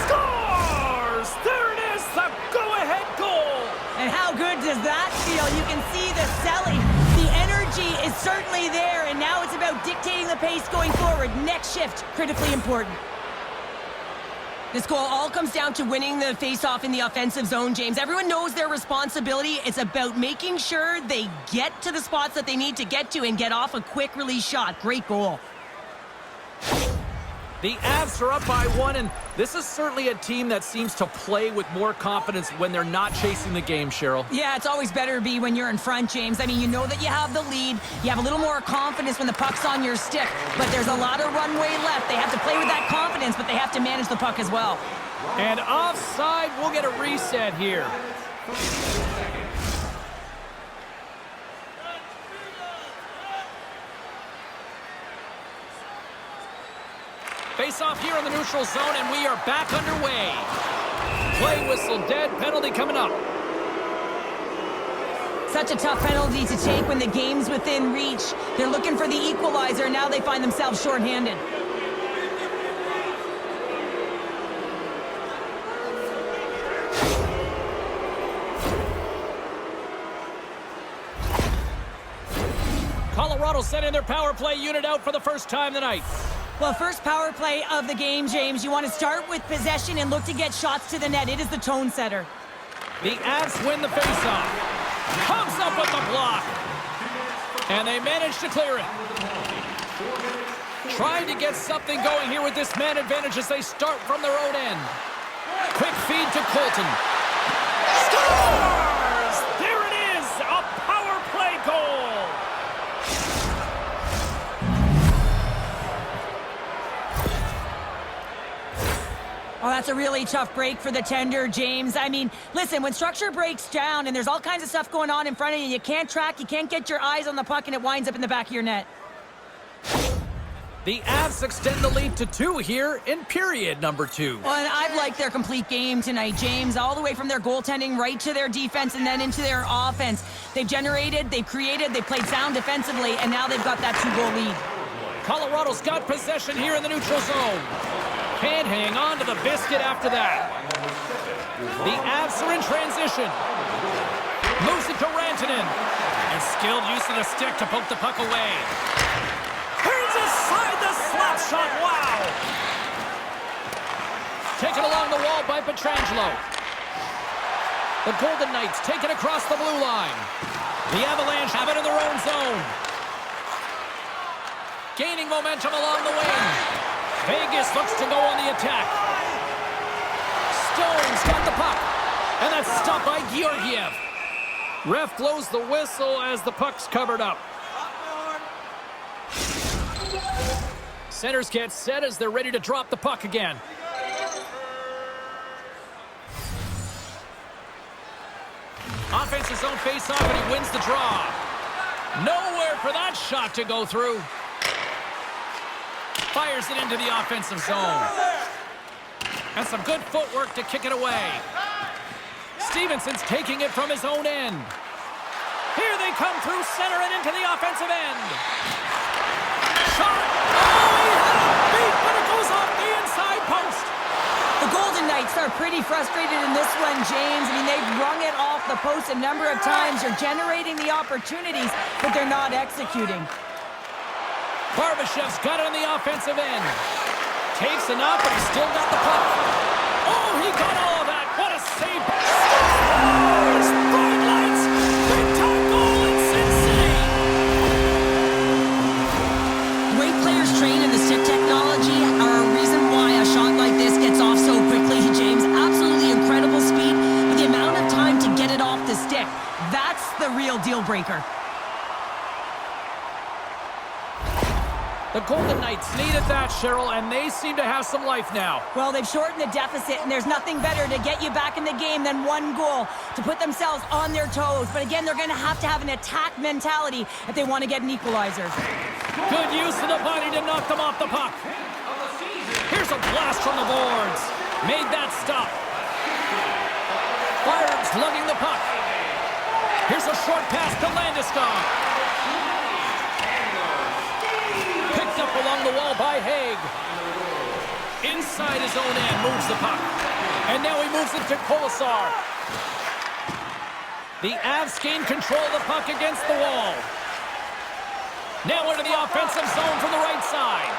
Scores! There it is, the go-ahead goal! And how good does that feel? You can see the selling. The energy is certainly there, and now it's about dictating the pace going forward. Next shift, critically important. This goal all comes down to winning the face-off in the offensive zone, James. Everyone knows their responsibility. It's about making sure they get to the spots that they need to get to and get off a quick release shot. Great goal. The Avs are up by one, and this is certainly a team that seems to play with more confidence when they're not chasing the game, Cheryl. Yeah, it's always better to be when you're in front, James. I mean, you know that you have the lead. You have a little more confidence when the puck's on your stick, but there's a lot of runway left. They have to play with that confidence, but they have to manage the puck as well. And offside, we'll get a reset here. Face off here in the neutral zone, and we are back underway. Play whistle dead, penalty coming up. Such a tough penalty to take when the game's within reach. They're looking for the equalizer, now they find themselves shorthanded. Colorado sending their power play unit out for the first time tonight. Well, first power play of the game, James. You want to start with possession and look to get shots to the net. It is the tone setter. The Avs win the faceoff. Comes up with the block. And they manage to clear it. Trying to get something going here with this man advantage as they start from their own end. Quick feed to Colton. Scores! There it is! A power play goal! Oh, that's a really tough break for the tender, James. I mean, listen, when structure breaks down and there's all kinds of stuff going on in front of you, you can't track, you can't get your eyes on the puck, and it winds up in the back of your net. The Avs extend the lead to 2 here in period number 2. Well, and I've liked their complete game tonight, James, all the way from their goaltending right to their defense and then into their offense. They've generated, they've created, they've played sound defensively, and now they've got that 2-goal lead. Colorado's got possession here in the neutral zone. Can't hang on to the biscuit after that. The Avs are in transition. Moves it to Rantanen. And skilled use of the stick to poke the puck away. Turns aside the slap shot. Wow! Taken along the wall by Pietrangelo. The Golden Knights take it across the blue line. The Avalanche have it in their own zone. Gaining momentum along the wing. Vegas looks to go on the attack. Stone's got the puck. And that's stopped by Georgiev. Ref blows the whistle as the puck's covered up. Centers get set as they're ready to drop the puck again. Offensive zone face-off, and he wins the draw. Nowhere for that shot to go through. Fires it into the offensive zone. And some good footwork to kick it away. Stevenson's taking it from his own end. Here they come through center and into the offensive end. Shot! Oh, he had it beat, but it goes off the inside post. The Golden Knights are pretty frustrated in this one, James. I mean, they've rung it off the post a number of times. They're generating the opportunities, but they're not executing. Barbashev's got it on the offensive end. Takes enough, but he's still got the puck. Oh, he got all of that. What a save. Scores! Bright lights! Big-time goal in Sin City! Great players trained in the stick technology are a reason why a shot like this gets off so quickly, James. Absolutely incredible speed, but the amount of time to get it off the stick, that's the real deal breaker. The Golden Knights needed that, Cheryl, and they seem to have some life now. Well, they've shortened the deficit, and there's nothing better to get you back in the game than one goal to put themselves on their toes. But again, they're going to have an attack mentality if they want to get an equalizer. Good use of the body to knock them off the puck. Here's a blast from the boards. Made that stop. Byram's lugging the puck. Here's a short pass to Landeskog. Picked up along the wall by Haig. Inside his own end, moves the puck. And now he moves it to Kolesar. The Avs gain control of the puck against the wall. Now into the offensive zone from the right side.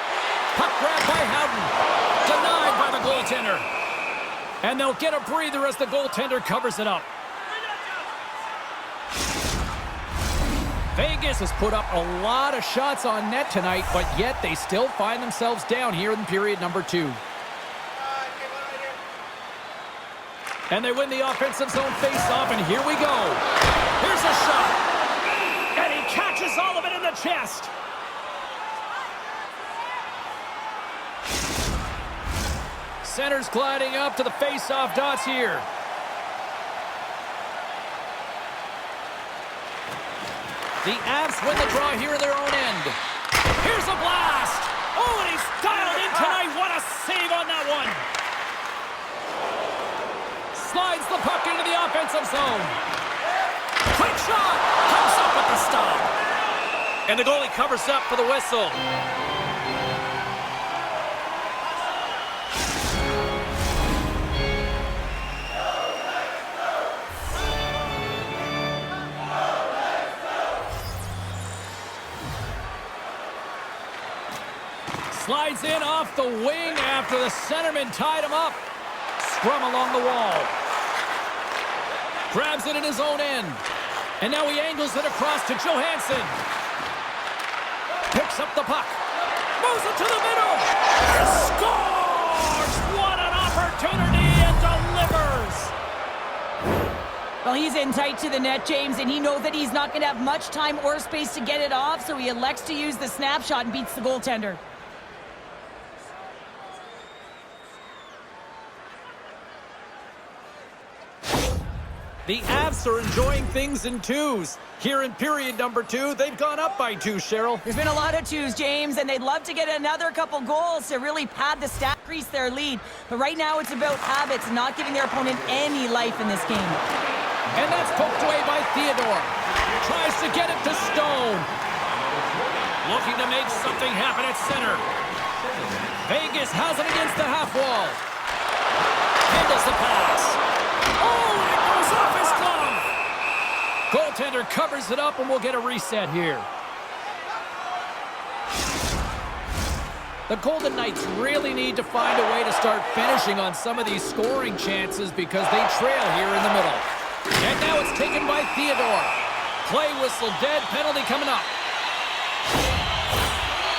Puck grabbed by Howden. Denied by the goaltender. And they'll get a breather as the goaltender covers it up. Vegas has put up a lot of shots on net tonight, but yet they still find themselves down here in period number 2. And they win the offensive zone face-off, and here we go. Here's a shot. And he catches all of it in the chest. Center's gliding up to the face-off dots here. The Avs win the draw here in their own end. Here's a blast! Oh, and he's dialed in tonight. What a save on that one! Slides the puck into the offensive zone. Quick shot! Comes up with the stop. And the goalie covers up for the whistle. Slides in off the wing after the centerman tied him up. Scrum along the wall. Grabs it in his own end. And now he angles it across to Johansson. Picks up the puck. Moves it to the middle. And scores! What an opportunity, and delivers! Well, he's in tight to the net, James, and he knows that he's not going to have much time or space to get it off, so he elects to use the snapshot and beats the goaltender. The Avs are enjoying things in twos. Here in period number 2, they've gone up by 2, Cheryl. There's been a lot of twos, James, and they'd love to get another couple goals to really pad the stat, increase their lead. But right now it's about habits, not giving their opponent any life in this game. And that's poked away by Theodore. Tries to get it to Stone. Looking to make something happen at center. Vegas has it against the half wall. Handles the pass. Oh, and it goes off his glove. Goaltender covers it up, and we'll get a reset here. The Golden Knights really need to find a way to start finishing on some of these scoring chances because they trail here in the middle. And now it's taken by Theodore. Play whistle dead, penalty coming up.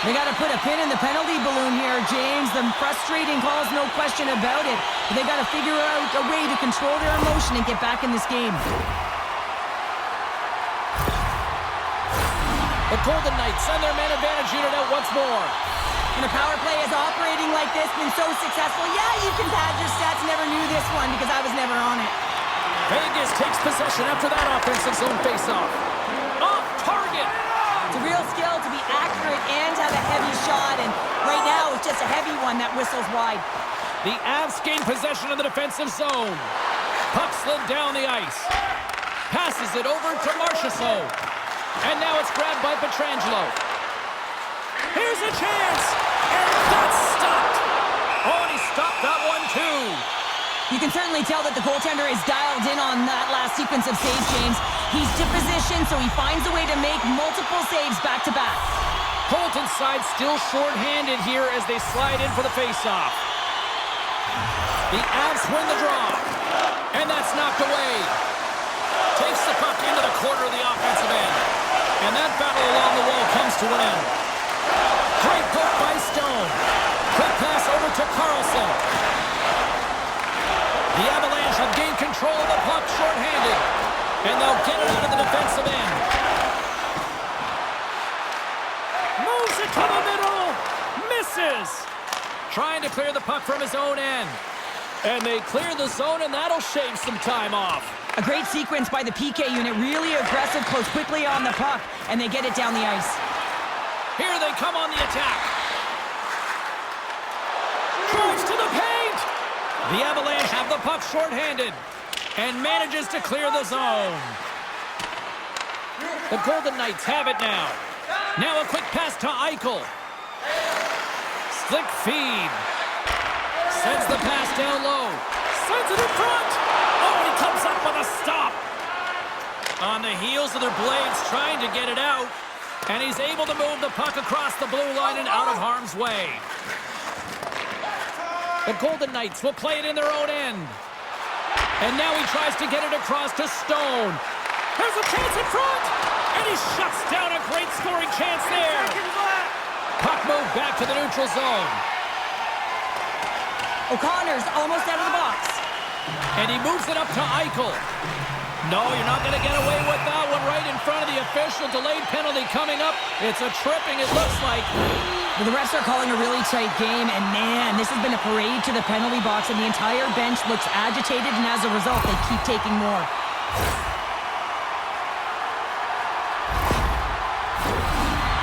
They got to put a pin in the penalty balloon here, James. The frustrating calls, no question about it. But they got to figure out a way to control their emotion and get back in this game. The Golden Knights send their man advantage unit out once more. And the power play is operating like this, been so successful. Yeah, you can pad your stats. Never knew this one because I was never on it. Vegas takes possession after that offensive zone faceoff. Off target. It's a real skill to be accurate and have a heavy shot. And right now, it's just a heavy one that whistles wide. The Avs gain possession of the defensive zone. Puck slid down the ice. Passes it over to Marchessault. And now it's grabbed by Pietrangelo. Here's a chance. And that's stopped. Oh, and he stopped that one too. You can certainly tell that the goaltender is dialed in on that last sequence of saves, James. He's to position, so he finds a way to make multiple saves back-to-back. Colton's side still short-handed here as they slide in for the faceoff. The Avs win the draw. And that's knocked away. Takes the puck into the corner of the offensive end. And that battle along the wall comes to an end. Great poke by Stone. Quick pass over to Carlson. The Avalanche have gained control of the puck short-handed. And they'll get it out of the defensive end. Moves it to the middle. Misses. Trying to clear the puck from his own end. And they clear the zone, and that'll shave some time off. A great sequence by the PK unit. Really aggressive, close quickly on the puck, and they get it down the ice. Here they come on the attack. Drives to the paint. The Avalanche have the puck short-handed and manages to clear the zone. The Golden Knights have it now. Now a quick pass to Eichel. Slick feed. Sends the pass down low. Sends it in front. Oh, he comes up with a stop. On the heels of their blades trying to get it out. And he's able to move the puck across the blue line and out of harm's way. The Golden Knights will play it in their own end. And now he tries to get it across to Stone. There's a chance in front. And he shuts down a great scoring chance there. Puck moved back to the neutral zone. O'Connor's almost out of the box. And he moves it up to Eichel. No, you're not going to get away with that one right in front of the official. Delayed penalty coming up. It's a tripping, it looks like. Well, the refs are calling a really tight game, and man, this has been a parade to the penalty box, and the entire bench looks agitated, and as a result, they keep taking more.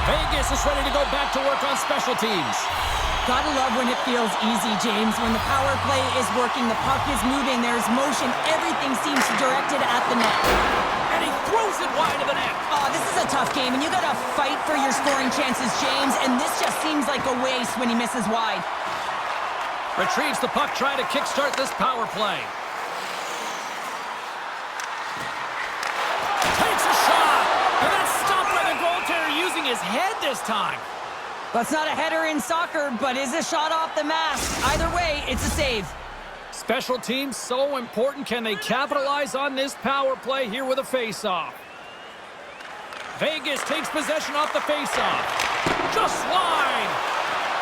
Vegas is ready to go back to work on special teams. Gotta love when it feels easy, James. When the power play is working, the puck is moving, there's motion, everything seems directed at the net. And he throws it wide of the net. Oh, this is a tough game, and you gotta fight for your scoring chances, James, and this just seems like a waste when he misses wide. Retrieves the puck, trying to kickstart this power play. Takes a shot, and that's stopped by the goaltender using his head this time. That's not a header in soccer, but is a shot off the mask. Either way, it's a save. Special teams so important. Can they capitalize on this power play here with a face-off? Vegas takes possession off the face-off. Just wide.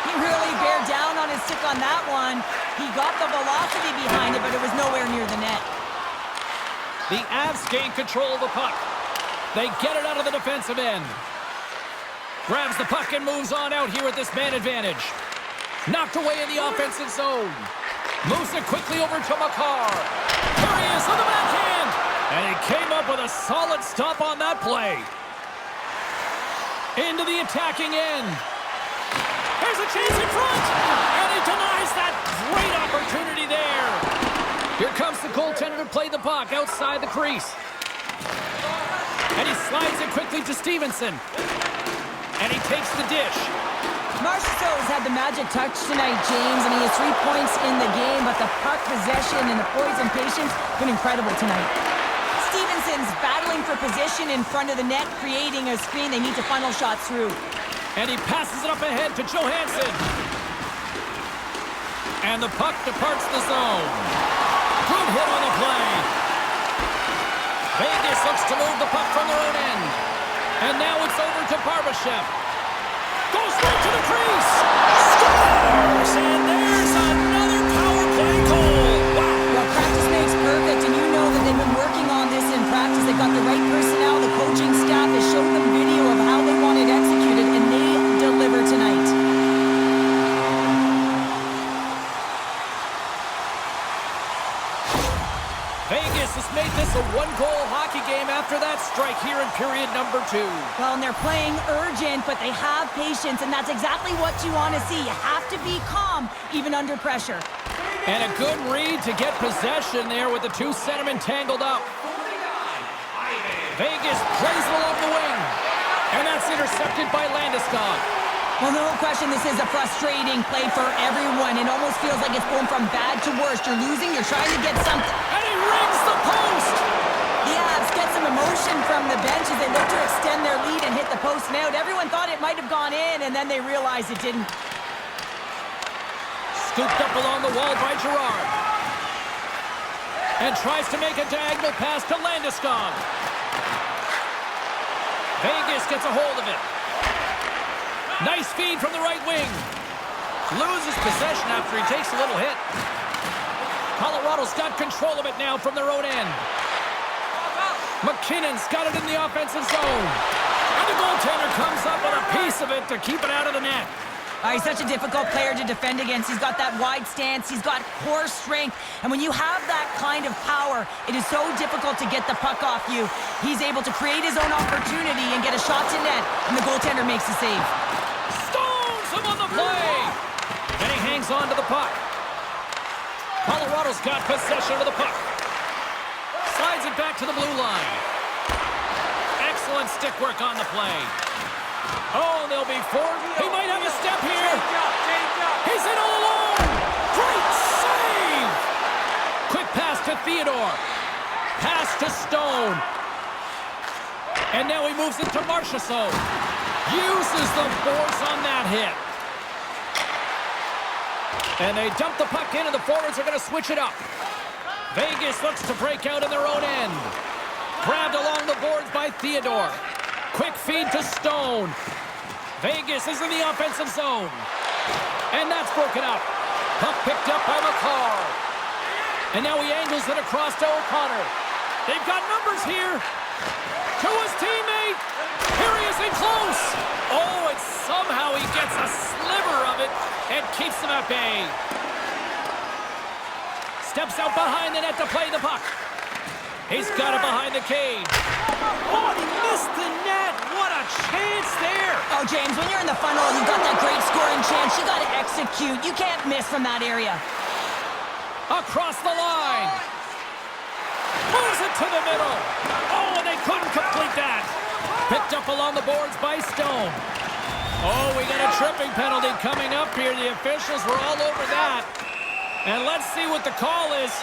He really bared down on his stick on that one. He got the velocity behind it, but it was nowhere near the net. The Avs gain control of the puck. They get it out of the defensive end. Grabs the puck and moves on out here with this man advantage. Knocked away in the offensive zone. Moves it quickly over to Makar. There he is on the backhand. And he came up with a solid stop on that play. Into the attacking end. There's a chance in front. And he denies that great opportunity there. Here comes the goaltender to play the puck outside the crease. And he slides it quickly to Stevenson. And he takes the dish. Marchessault has had the magic touch tonight, James. I mean, he has 3 points in the game, but the puck possession and the poise and patience have been incredible tonight. Stevenson's battling for position in front of the net, creating a screen they need to funnel shots through. And he passes it up ahead to Johansson. And the puck departs the zone. Good hit on the play. Vegas looks to move the puck from their own end. And now it's over to Barbashev. Goes right to the crease. Scores! And there's another power play goal. Wow. Well, practice makes perfect, and you know that they've been working on this in practice. They've got the right personnel. The coaching staff has showed them video of how they want to period number 2. Well, and they're playing urgent, but they have patience, and that's exactly what you want to see. You have to be calm, even under pressure. And a good read to get possession there with the two centermen tangled up. Vegas plays it along the wing. And that's intercepted by Landeskog. Well, no question, this is a frustrating play for everyone. It almost feels like it's going from bad to worse. You're losing, you're trying to get something. And he rings the post! The Avs get some emotion from the bench as they look to extend their lead and hit the post and out. Everyone thought it might have gone in, and then they realized it didn't. Scooped up along the wall by Girard. And tries to make a diagonal pass to Landeskog. Vegas gets a hold of it. Nice feed from the right wing. Loses possession after he takes a little hit. Colorado's got control of it now from their own end. McKinnon's got it in the offensive zone. And the goaltender comes up with a piece of it to keep it out of the net. He's such a difficult player to defend against. He's got that wide stance. He's got core strength. And when you have that kind of power, it is so difficult to get the puck off you. He's able to create his own opportunity and get a shot to net, and the goaltender makes the save. Stones him on the play. And he hangs on to the puck. Colorado's got possession of the puck. Slides it back to the blue line. Excellent stick work on the play. Oh, they'll be four. He might have a step here. He's in all alone. Great save. Quick pass to Theodore. Pass to Stone. And now he moves it to Marchessault. Uses the force on that hit. And they dump the puck in, and the forwards are going to switch it up. Vegas looks to break out in their own end. Grabbed along the boards by Theodore. Quick feed to Stone. Vegas is in the offensive zone. And that's broken up. Puck picked up by McCarr. And now he angles it across to O'Connor. They've got numbers here. To his teammate. Here he is in close. Oh, and somehow he gets a sliver of it and keeps them at bay. Steps out behind the net to play the puck. He's got it behind the cage. Oh, he missed the net. What a chance there. Oh, James, when you're in the funnel, you've got that great scoring chance. You got to execute. You can't miss from that area. Across the line. Moves it to the middle. Oh, and they couldn't complete that. Picked up along the boards by Stone. Oh, we got a tripping penalty coming up here. The officials were all over that. And let's see what the call is.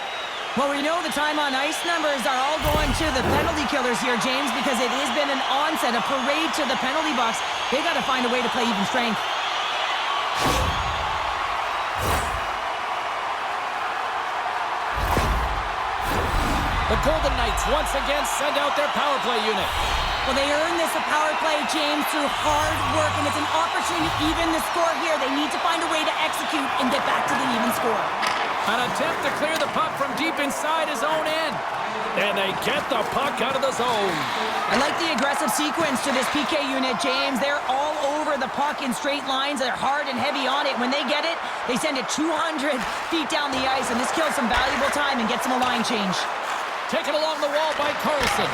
Well, we know the time on ice numbers are all going to the penalty killers here, James, because it has been an onset, a parade to the penalty box. They got to find a way to play even strength. The Golden Knights once again send out their power play unit. Well, they earn this a power play, James, through hard work, and it's an opportunity to even the score here. They need to find a way to execute and get back to the even score. An attempt to clear the puck from deep inside his own end. And they get the puck out of the zone. I like the aggressive sequence to this PK unit, James. They're all over the puck in straight lines. They're hard and heavy on it. When they get it, they send it 200 feet down the ice, and this kills some valuable time and gets them a line change. Taken along the wall by Carlson.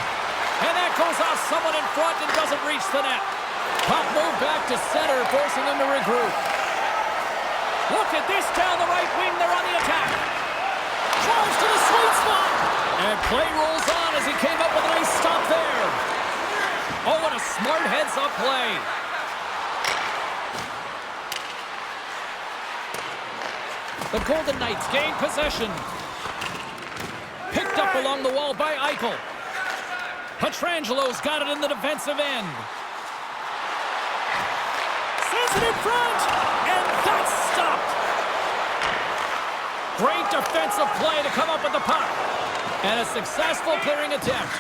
And that goes off someone in front and doesn't reach the net. Puck moved back to center, forcing them to regroup. Look at this down the right wing. They're on the attack. Charles to the sweet spot. And play rolls on as he came up with a nice stop there. Oh, what a smart heads-up play. The Golden Knights gain possession. Picked up along the wall by Eichel. Petrangelo's got it in the defensive end. Sends it in front. And that's stopped. Great defensive play to come up with the puck. And a successful clearing attempt.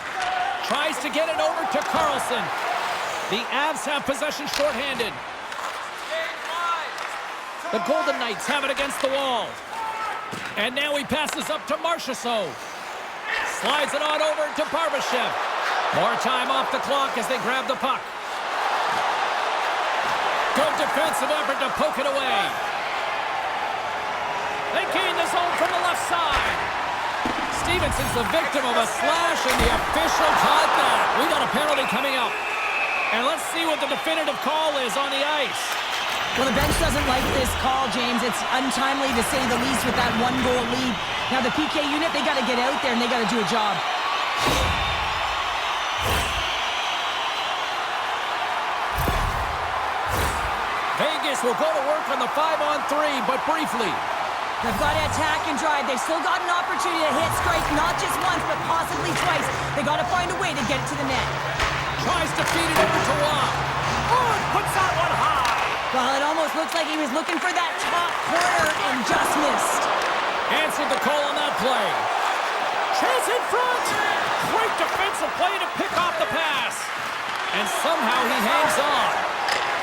Tries to get it over to Carlson. The Avs have possession shorthanded. The Golden Knights have it against the wall. And now he passes up to Marchessault. Slides it on over to Barbashev. More time off the clock as they grab the puck. Good defensive effort to poke it away. They gain the zone from the left side. Stevenson's the victim of a slash, and the official caught that. We got a penalty coming up. And let's see what the definitive call is on the ice. Well, the bench doesn't like this call, James. It's untimely to say the least with that one-goal lead. Now, the PK unit, they got to get out there and they got to do a job. Vegas will go to work on the 5-on-3, but briefly. They've got to attack and drive. They've still got an opportunity to hit strike, not just once, but possibly twice. They got to find a way to get it to the net. Tries to feed it over to Watt. Oh, puts that one high. Well, it almost looks like he was looking for that top corner and just missed. Answered the call on that play. Chance in front. Great defensive play to pick off the pass. And somehow he hangs on.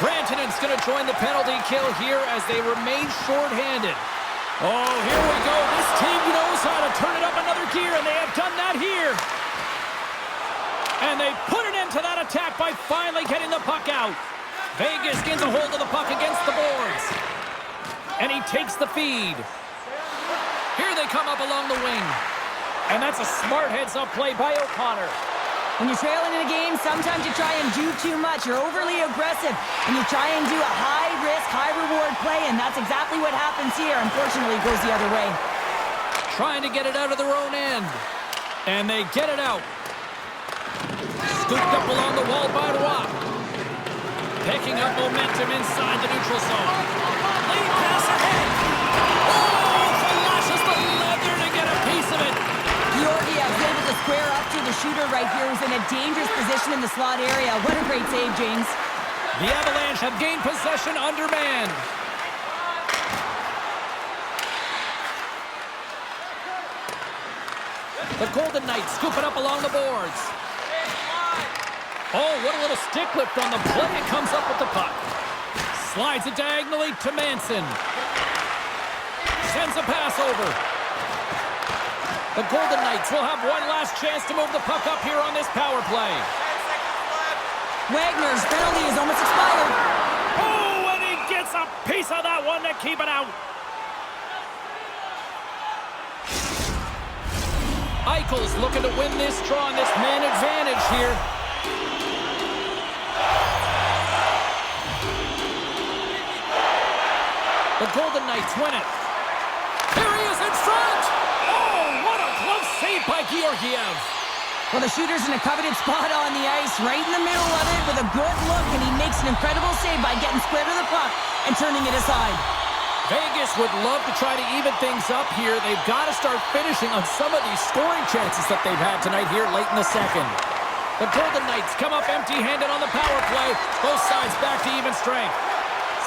Brantonen's going to join the penalty kill here as they remain shorthanded. Oh, here we go. This team knows how to turn it up another gear, and they have done that here. And they put an end to that attack by finally getting the puck out. Vegas gets a hold of the puck against the boards. And he takes the feed. Here they come up along the wing. And that's a smart heads-up play by O'Connor. When you're trailing in a game, sometimes you try and do too much. You're overly aggressive, and you try and do a high-risk, high-reward play, and that's exactly what happens here. Unfortunately, it goes the other way. Trying to get it out of their own end. And they get it out. Scooped up along the wall by Watt. Picking up momentum inside the neutral zone. Lead pass ahead. Oh, flashes the leather to get a piece of it. Georgiev was able to square up to the shooter right here, who's in a dangerous position in the slot area. What a great save, James. The Avalanche have gained possession under man. The Golden Knights scoop it up along the boards. Oh, what a little stick lift on the play. It comes up with the puck. Slides it diagonally to Manson. Sends a pass over. The Golden Knights will have one last chance to move the puck up here on this power play. Wagner's penalty is almost expired. Oh, and he gets a piece of that one to keep it out. Eichel's looking to win this draw on this man advantage here. The Golden Knights win it. Here he is in front. Oh, what a close save by Georgiev. Well, the shooter's in a coveted spot on the ice, right in the middle of it with a good look, and he makes an incredible save by getting square to the puck and turning it aside. Vegas would love to try to even things up here. They've got to start finishing on some of these scoring chances that they've had tonight here late in the second. The Golden Knights come up empty-handed on the power play. Both sides back to even strength.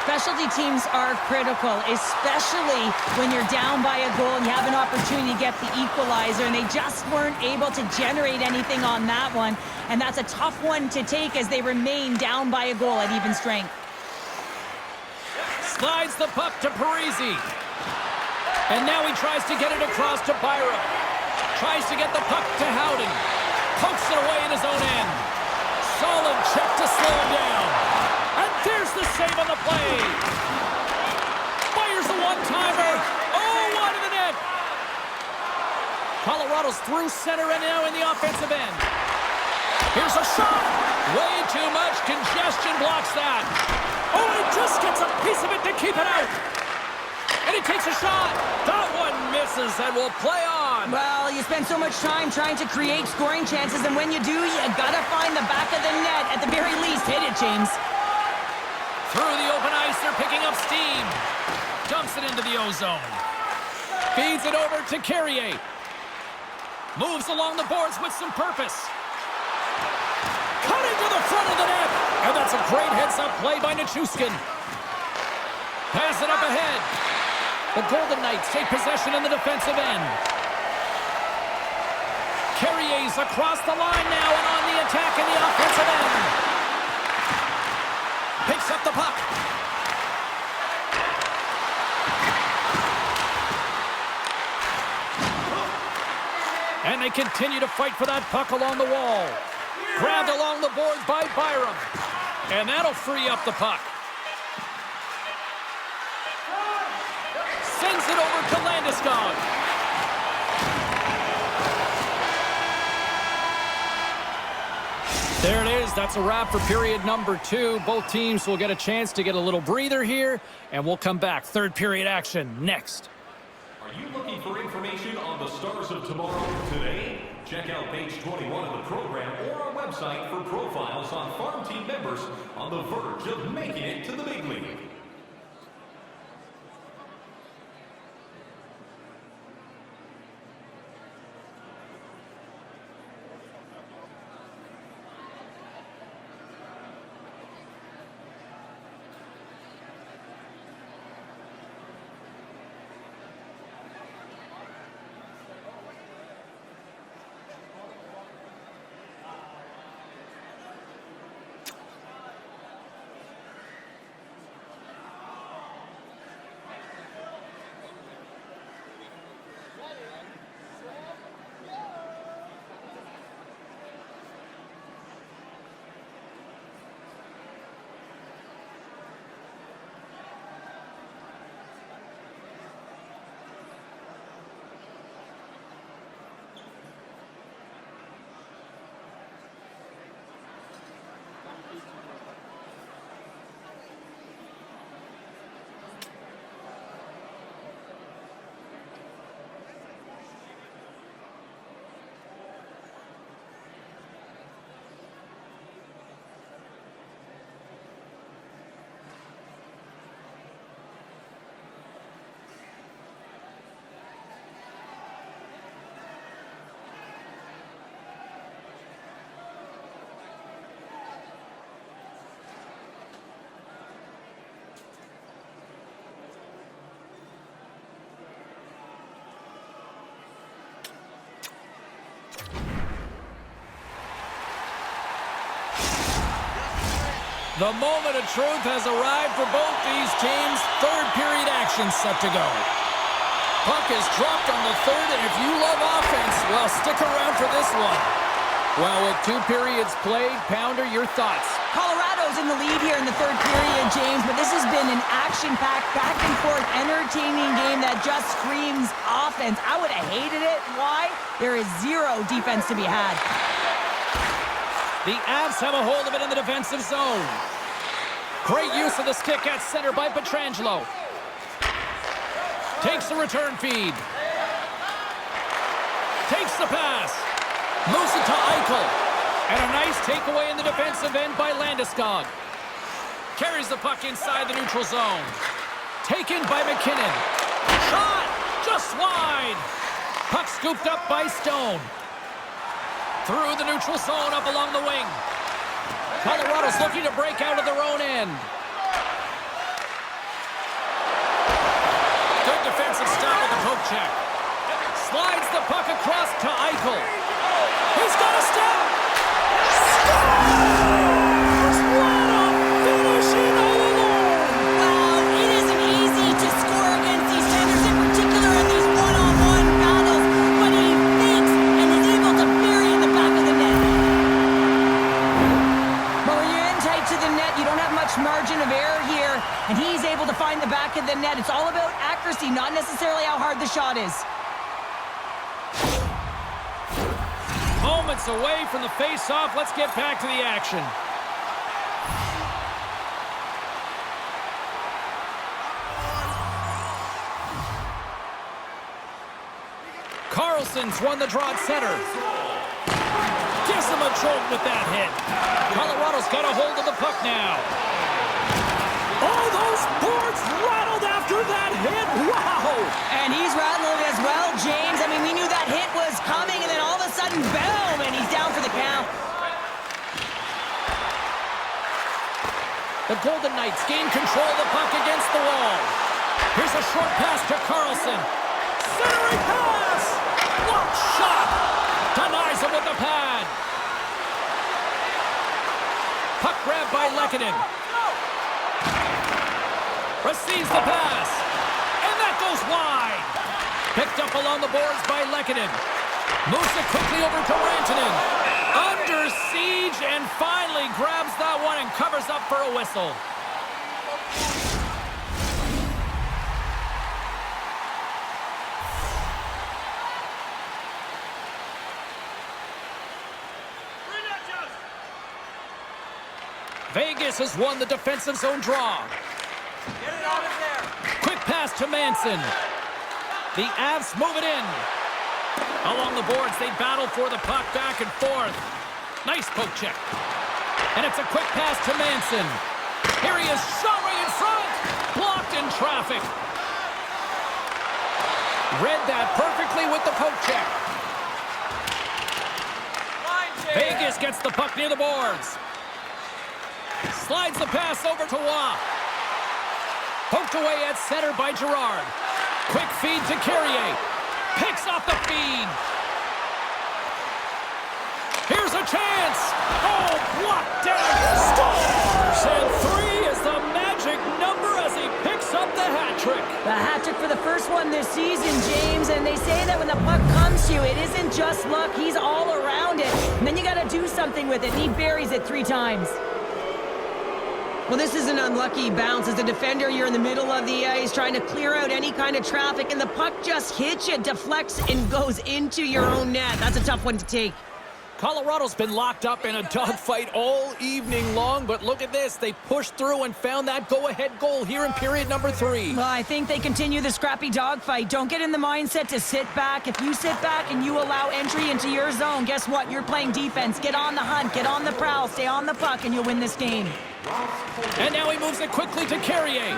Specialty teams are critical, especially when you're down by a goal and you have an opportunity to get the equalizer, and they just weren't able to generate anything on that one. And that's a tough one to take as they remain down by a goal at even strength. Slides the puck to Parisi. And now he tries to get it across to Byram. Tries to get the puck to Howden. Pokes it away in his own end. Solid check to slow him down. And there's the save on the play. Fires the one-timer. Oh, one in the net. Colorado's through center and now in the offensive end. Here's a shot. Way too much congestion blocks that. Oh, he just gets a piece of it to keep it out. And he takes a shot. That one misses and will play on. Well, you spend so much time trying to create scoring chances, and when you do, you gotta find the back of the net. At the very least, hit it, James. Through the open ice, they're picking up steam. Dumps it into the ozone. Feeds it over to Carrier. Moves along the boards with some purpose. Cutting to the front of the net. And that's a great heads-up play by Nichushkin. Pass it up ahead. The Golden Knights take possession in the defensive end. Carrier's across the line now and on the attack in the offensive end. Picks up the puck. And they continue to fight for that puck along the wall. Grabbed along the boards by Byram. And that'll free up the puck. Sends it over to Landeskog. There it is. That's a wrap for period number 2. Both teams will get a chance to get a little breather here, and we'll come back. Third period action next. Are you looking for information on the stars of tomorrow today? Check out page 21 of the program or our website for profiles on farm team members on the verge of making it to the big league. The moment of truth has arrived for both these teams. Third period action set to go. Puck is dropped on the third, and if you love offense, well, stick around for this one. Well, with 2 periods played, Pounder, your thoughts? Colorado's in the lead here in the third period, James, but this has been an action-packed, back-and-forth, entertaining game that just screams offense. I would have hated it. Why? There is zero defense to be had. The Avs have a hold of it in the defensive zone. Great use of the stick at center by Pietrangelo. Takes the return feed. Takes the pass. Moves it to Eichel. And a nice takeaway in the defensive end by Landeskog. Carries the puck inside the neutral zone. Taken by McKinnon. Shot! Just wide. Puck scooped up by Stone. Through the neutral zone, up along the wing. Colorado's looking to break out of their own end. Good defensive stop with the poke check. Slides the puck across to Eichel. He's got a step. Scores! What a finishing all alone! Wow, it isn't easy to score against these centers, in particular in these one-on-one battles, but he thinks and is able to bury in the back of the net. But when you're in tight to the net, you don't have much margin of error here, and he's able to find the back of the net. It's all about accuracy, not necessarily how hard the shot is. Moments away from the face-off. Let's get back to the action. Carlson's won the draw at center. Gives him a jolt with that hit. Colorado's got a hold of the puck now. Oh, those boards rattled after that hit. Wow! And he's rattling as well, James. I mean, we knew that hit was coming, and then all of a sudden, boom, and he's down for the count. The Golden Knights gain control of the puck against the wall. Here's a short pass to Carlson. Centering pass! What shot! Denies him with the pad. Puck grabbed by Lehkonen. Receives the pass. And that goes wide. Picked up along the boards by Lehkonen. Moves it quickly over to Rantanen. Under siege and finally grabs that one and covers up for a whistle. Vegas has won the defensive zone draw. Get it out of there. Quick pass to Manson. The Avs move it in. Along the boards, they battle for the puck back and forth. Nice poke check. And it's a quick pass to Manson. Here he is, shot right in front. Blocked in traffic. Read that perfectly with the poke check. Vegas gets the puck near the boards. Slides the pass over to Waugh. Poked away at center by Girard. Quick feed to Carrier. Picks off the feed. Here's a chance. Oh, blocked down. Scores! And 3 is the magic number as he picks up the hat trick. The hat trick for the first one this season, James, and they say that when the puck comes to you, it isn't just luck, he's all around it. And then you got to do something with it, and he buries it 3 times. Well, this is an unlucky bounce. As a defender, you're in the middle of the ice trying to clear out any kind of traffic, and the puck just hits you, deflects, and goes into your own net. That's a tough one to take. Colorado's been locked up in a dogfight all evening long, but look at this. They pushed through and found that go-ahead goal here in period number 3. Well, I think they continue the scrappy dogfight. Don't get in the mindset to sit back. If you sit back and you allow entry into your zone, guess what? You're playing defense. Get on the hunt, get on the prowl, stay on the puck, and you'll win this game. And now he moves it quickly to Carrier.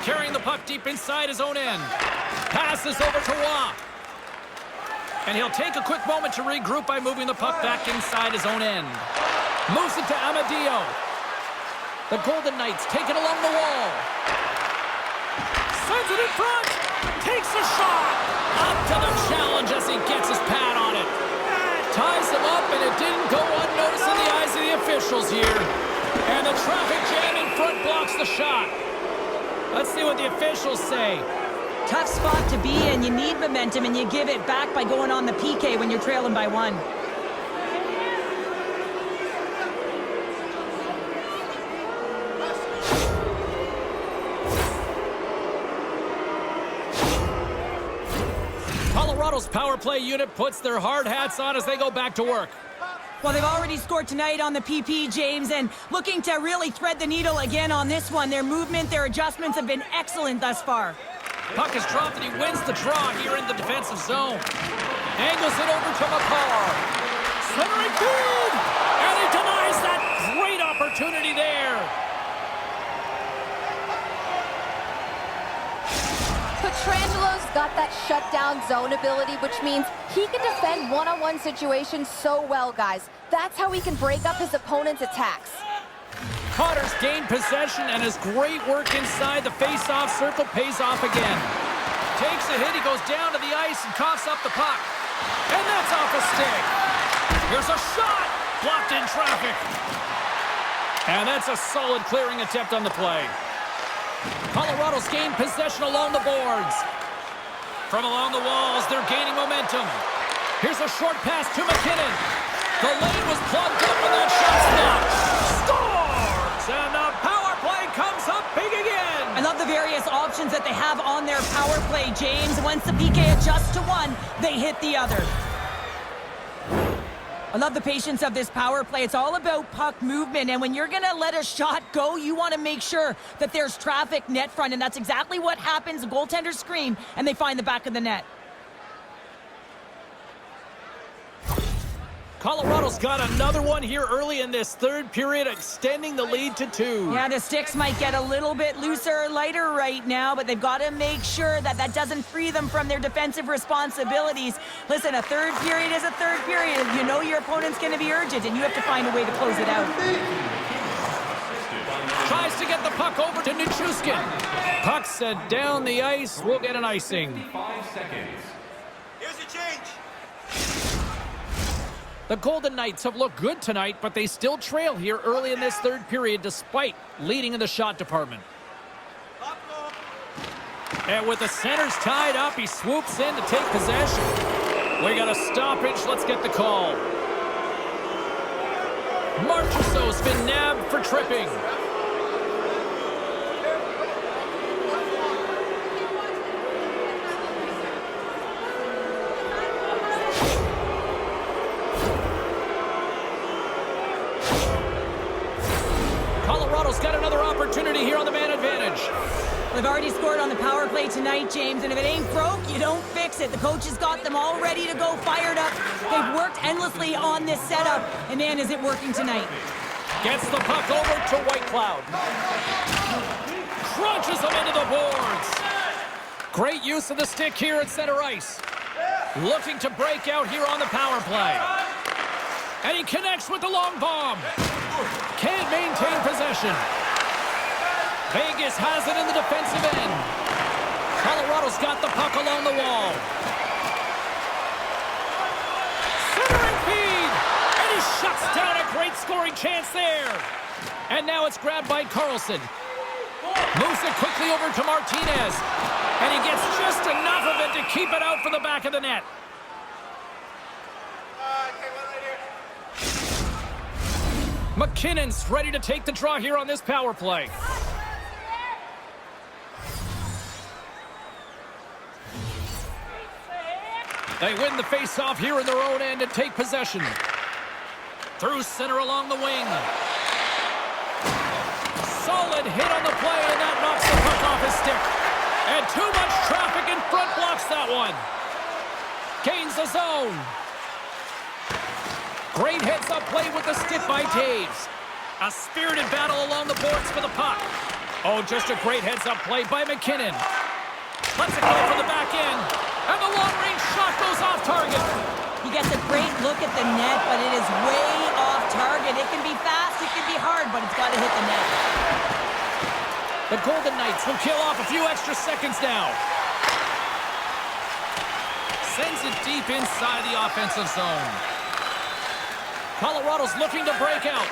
Carrying the puck deep inside his own end. Passes over to Waugh. And he'll take a quick moment to regroup by moving the puck back inside his own end. Moves it to Amadio. The Golden Knights take it along the wall. Sends it in front. Takes a shot. Up to the challenge as he gets his pad on it. Ties him up, and it didn't go unnoticed in the eyes of the officials here. And the traffic jam in front blocks the shot. Let's see what the officials say. Tough spot to be in. You need momentum, and you give it back by going on the PK when you're trailing by 1. Colorado's power play unit puts their hard hats on as they go back to work. Well, they've already scored tonight on the PP, James, and looking to really thread the needle again on this one. Their movement, their adjustments have been excellent thus far. Puck is dropped, and he wins the draw here in the defensive zone. Angles it over to McCarr. Centering feed! And he denies that great opportunity there. Petrangelo's got that shutdown zone ability, which means he can defend one-on-one situations so well, guys. That's how he can break up his opponent's attacks. Cotter's gained possession, and his great work inside the face-off circle pays off again. Takes a hit, he goes down to the ice and coughs up the puck. And that's off a stick. Here's a shot! Blocked in traffic. And that's a solid clearing attempt on the play. Colorado's gained possession along the boards. From along the walls, they're gaining momentum. Here's a short pass to McKinnon. The lane was plugged up, and that shot stopped. Scores! And the power play comes up big again. I love the various options that they have on their power play, James. Once the PK adjusts to one, they hit the other. I love the patience of this power play. It's all about puck movement, and when you're going to let a shot go, you want to make sure that there's traffic net front, and that's exactly what happens. The goaltenders scream, and they find the back of the net. Colorado's got another one here early in this third period, extending the lead to 2. Yeah, the sticks might get a little bit looser or lighter right now, but they've got to make sure that that doesn't free them from their defensive responsibilities. Listen, a third period is a third period. You know your opponent's going to be urgent, and you have to find a way to close it out. Tries to get the puck over to Nichushkin. Puck sent down the ice. We'll get an icing. 5 seconds. Here's a change. The Golden Knights have looked good tonight, but they still trail here early in this third period despite leading in the shot department. And with the centers tied up, he swoops in to take possession. We got a stoppage. Let's get the call. Marchessault's been nabbed for tripping. Colorado's got another opportunity here on the man advantage. They've already scored on the power play tonight, James, and if it ain't broke, you don't fix it. The coach has got them all ready to go, fired up. They've worked endlessly on this setup, and man, is it working tonight. Gets the puck over to White Cloud. Crunches them into the boards. Great use of the stick here at center ice. Looking to break out here on the power play. And he connects with the long bomb. Can't maintain possession. Vegas has it in the defensive end. Colorado's got the puck along the wall. Centering feed. And he shuts down a great scoring chance there. And now it's grabbed by Carlson. Moves it quickly over to Martinez. And he gets just enough of it to keep it out for the back of the net. McKinnon's ready to take the draw here on this power play. They win the face-off here in their own end and take possession. Through center along the wing. Solid hit on the play, and that knocks the puck off his stick. And too much traffic in front blocks that one. Gains the zone. Great heads-up play with the stick by Taves. A spirited battle along the boards for the puck. Oh, just a great heads-up play by McKinnon. Lets it go for the back end. And the long-range shot goes off target. He gets a great look at the net, but it is way off target. It can be fast, it can be hard, but it's got to hit the net. The Golden Knights will kill off a few extra seconds now. Sends it deep inside the offensive zone. Colorado's looking to break out.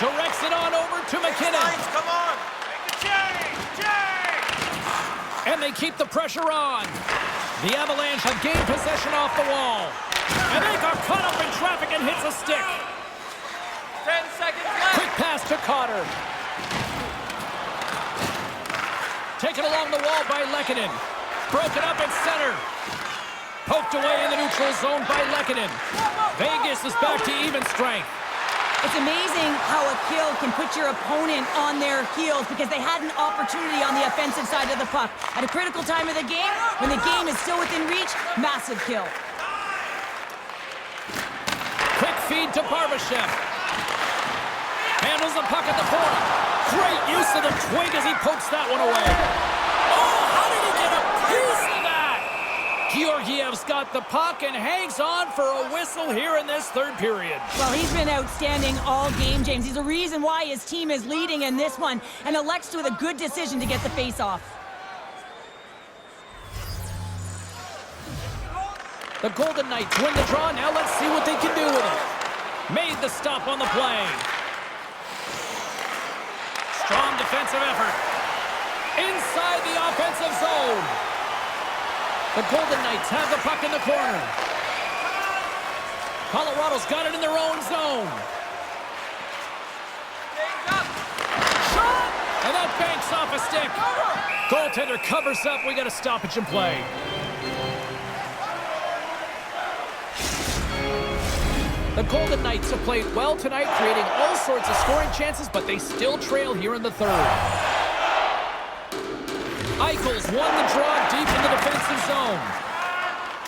Directs it on over to McKinnon. Come on! Make a change! And they keep the pressure on. The Avalanche have gained possession off the wall. And they got caught up in traffic and hits a stick. 10 seconds left! Quick pass to Cotter. Taken along the wall by Lehkonen. Broken up at center. Poked away in the neutral zone by Lehkonen. Vegas is back to even strength. It's amazing how a kill can put your opponent on their heels because they had an opportunity on the offensive side of the puck. At a critical time of the game, when the game is still within reach, massive kill. Quick feed to Barbashev. Handles the puck at the point. Great use of the twig as he pokes that one away. Oh, how did he get a piece of that? Georgiev's got the puck and hangs on for a whistle here in this third period. Well, he's been outstanding all game, James. He's the reason why his team is leading in this one and elects with a good decision to get the face-off. The Golden Knights win the draw. Now let's see what they can do with it. Made the stop on the play. Strong defensive effort. Inside the offensive zone. The Golden Knights have the puck in the corner. Colorado's got it in their own zone. Shot! And that banks off a stick. Goaltender covers up. We got a stoppage in play. The Golden Knights have played well tonight, creating all sorts of scoring chances, but they still trail here in the third. Eichel's won the draw deep in the defensive zone.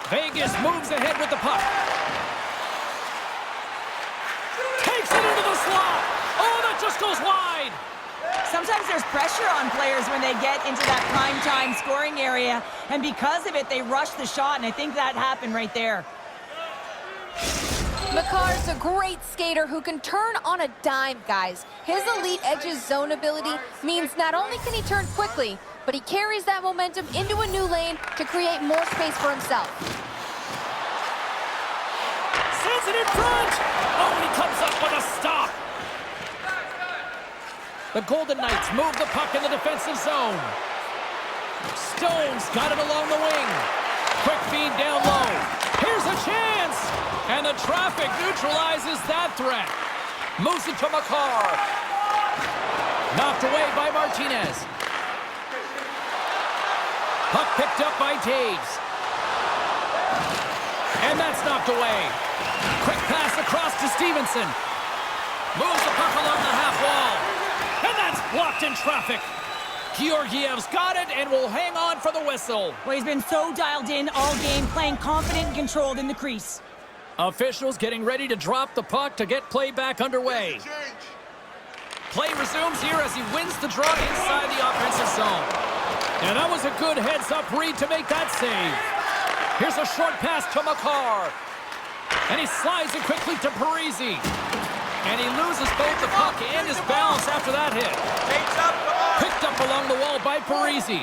Vegas moves ahead with the puck. Takes it into the slot. Oh, that just goes wide. Sometimes there's pressure on players when they get into that prime-time scoring area, and because of it, they rush the shot, and I think that happened right there. Makar's a great skater who can turn on a dime, guys. His elite edge's zone ability means not only can he turn quickly, but he carries that momentum into a new lane to create more space for himself. Sends it in front! Oh, and he comes up with a stop! The Golden Knights move the puck in the defensive zone. Stone's got it along the wing. Quick feed down low. Here's a chance! And the traffic neutralizes that threat. Moves it to Makar. Knocked away by Martinez. Puck picked up by Taves. And that's knocked away. Quick pass across to Stevenson. Moves the puck along the half wall. And that's blocked in traffic. Georgiev's got it and will hang on for the whistle. Well, he's been so dialed in all game, playing confident and controlled in the crease. Officials getting ready to drop the puck to get play back underway. Play resumes here as he wins the draw inside the offensive zone. And that was a good heads-up read to make that save. Here's a short pass to Makar. And he slides it quickly to Parisi. And he loses both the puck and his balance after that hit. Picked up along the wall by Parisi.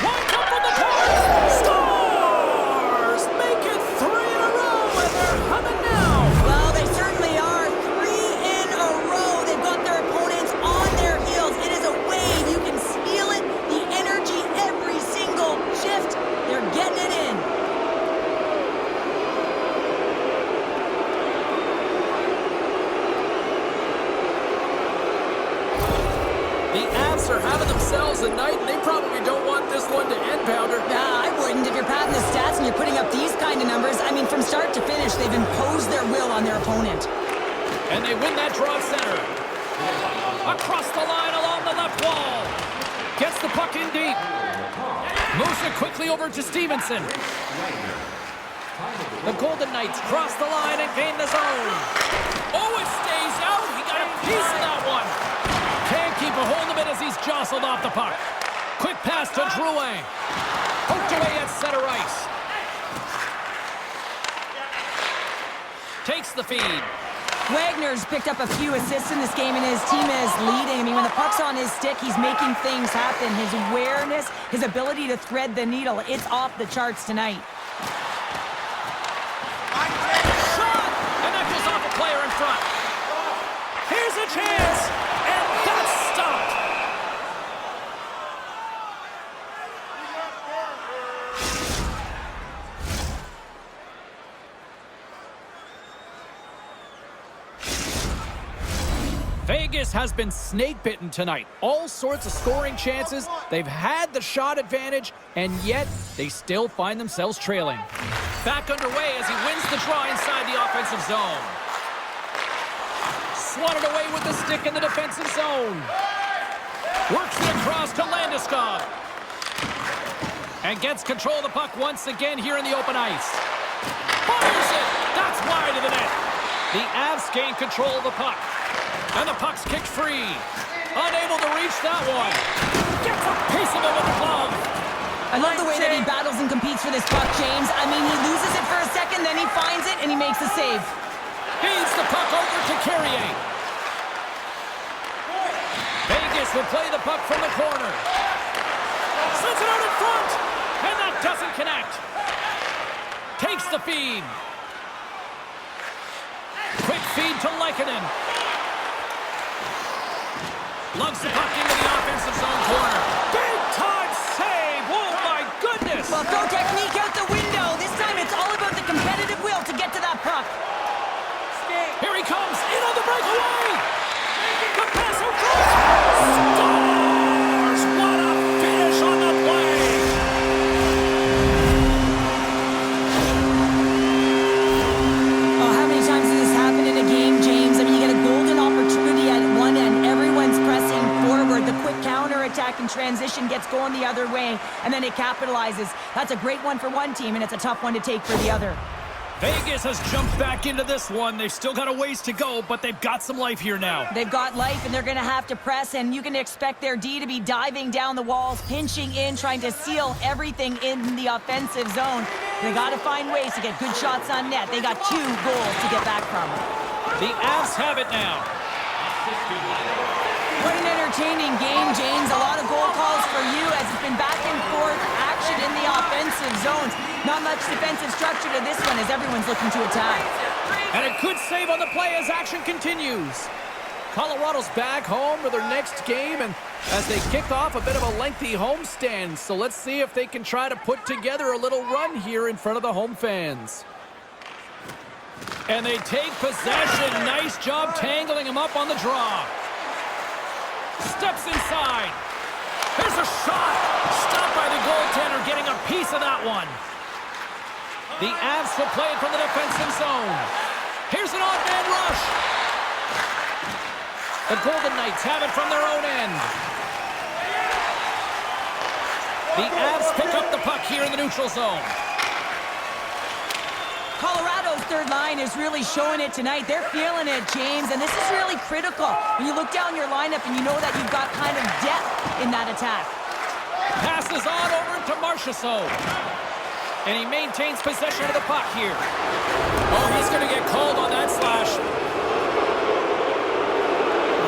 Winds up from the point! Stars! Make it 3 in a row, and they're humming now! Well, they certainly are. 3 in a row. They've got their opponents on their heels. It is a wave. You can feel it. The energy every single shift. They're getting it in. The Avs are having themselves a night, and they probably don't want this one to end, Pounder. Nah, I wouldn't. If you're padding the stats and you're putting up these kind of numbers, I mean, from start to finish, they've imposed their will on their opponent. And they win that draw at center. Across the line along the left wall. Gets the puck in deep. Moves it quickly over to Stevenson. The Golden Knights cross the line and gain the zone. Oh, it stays out. He got a piece of that one. Can't keep a hold of it as he's jostled off the puck. Quick pass to Drouin. Poked away at center ice. Takes the feed. Wagner's picked up a few assists in this game, and his team is leading. I mean, when the puck's on his stick, he's making things happen. His awareness, his ability to thread the needle, it's off the charts tonight. Shot! And that goes off a player in front. Here's a chance! And that's stopped! Vegas has been snake-bitten tonight. All sorts of scoring chances. They've had the shot advantage, and yet they still find themselves trailing. Back underway as he wins the draw inside the offensive zone. Swatted away with the stick in the defensive zone. Works it across to Landeskog. And gets control of the puck once again here in the open ice. Fires it! That's wide of the net. The Avs gain control of the puck. And the puck's kicked free. Unable to reach that one. Gets a piece of it with the glove. I love the way that he battles and competes for this puck, James. I mean, he loses it for a second, then he finds it, and he makes a save. Feeds the puck over to Carrier. Vegas will play the puck from the corner. Sends it out in front. And that doesn't connect. Takes the feed. Quick feed to Lehkonen. Lugs the puck into the offensive zone corner. Big time save! Oh my goodness! Well, throw technique out the window. This time it's all about the competitive will to get to that puck. Here he comes, in on the breakaway! The pass out front! Scores! What a finish on the play! Oh, how many times has this happened in a game, James? I mean, you get a golden opportunity at one end. Everyone's pressing forward. The quick counter-attack and transition gets going the other way, and then it capitalizes. That's a great one for one team, and it's a tough one to take for the other. Vegas has jumped back into this one. They've still got a ways to go, but they've got some life here now. They've got life, and they're going to have to press, and you can expect their D to be diving down the walls, pinching in, trying to seal everything in the offensive zone. They got to find ways to get good shots on net. They got 2 goals to get back from. The Avs have it now. What an entertaining game, James. A lot of goal calls for you as it's been back and forth action in the offensive zones. Not much defensive structure to this one as everyone's looking to attack. And a good save on the play as action continues. Colorado's back home to their next game, and as they kick off a bit of a lengthy homestand, so let's see if they can try to put together a little run here in front of the home fans. And they take possession. Nice job tangling him up on the draw. Steps inside. There's a shot. Stopped by the goaltender, getting a piece of that one. The Avs will play it from the defensive zone. Here's an odd man rush. The Golden Knights have it from their own end. The Avs pick up the puck here in the neutral zone. Colorado's third line is really showing it tonight. They're feeling it, James, and this is really critical. When you look down your lineup and you know that you've got kind of depth in that attack. Passes on over to Marchessault. And he maintains possession of the puck here. Oh, he's going to get called on that slash.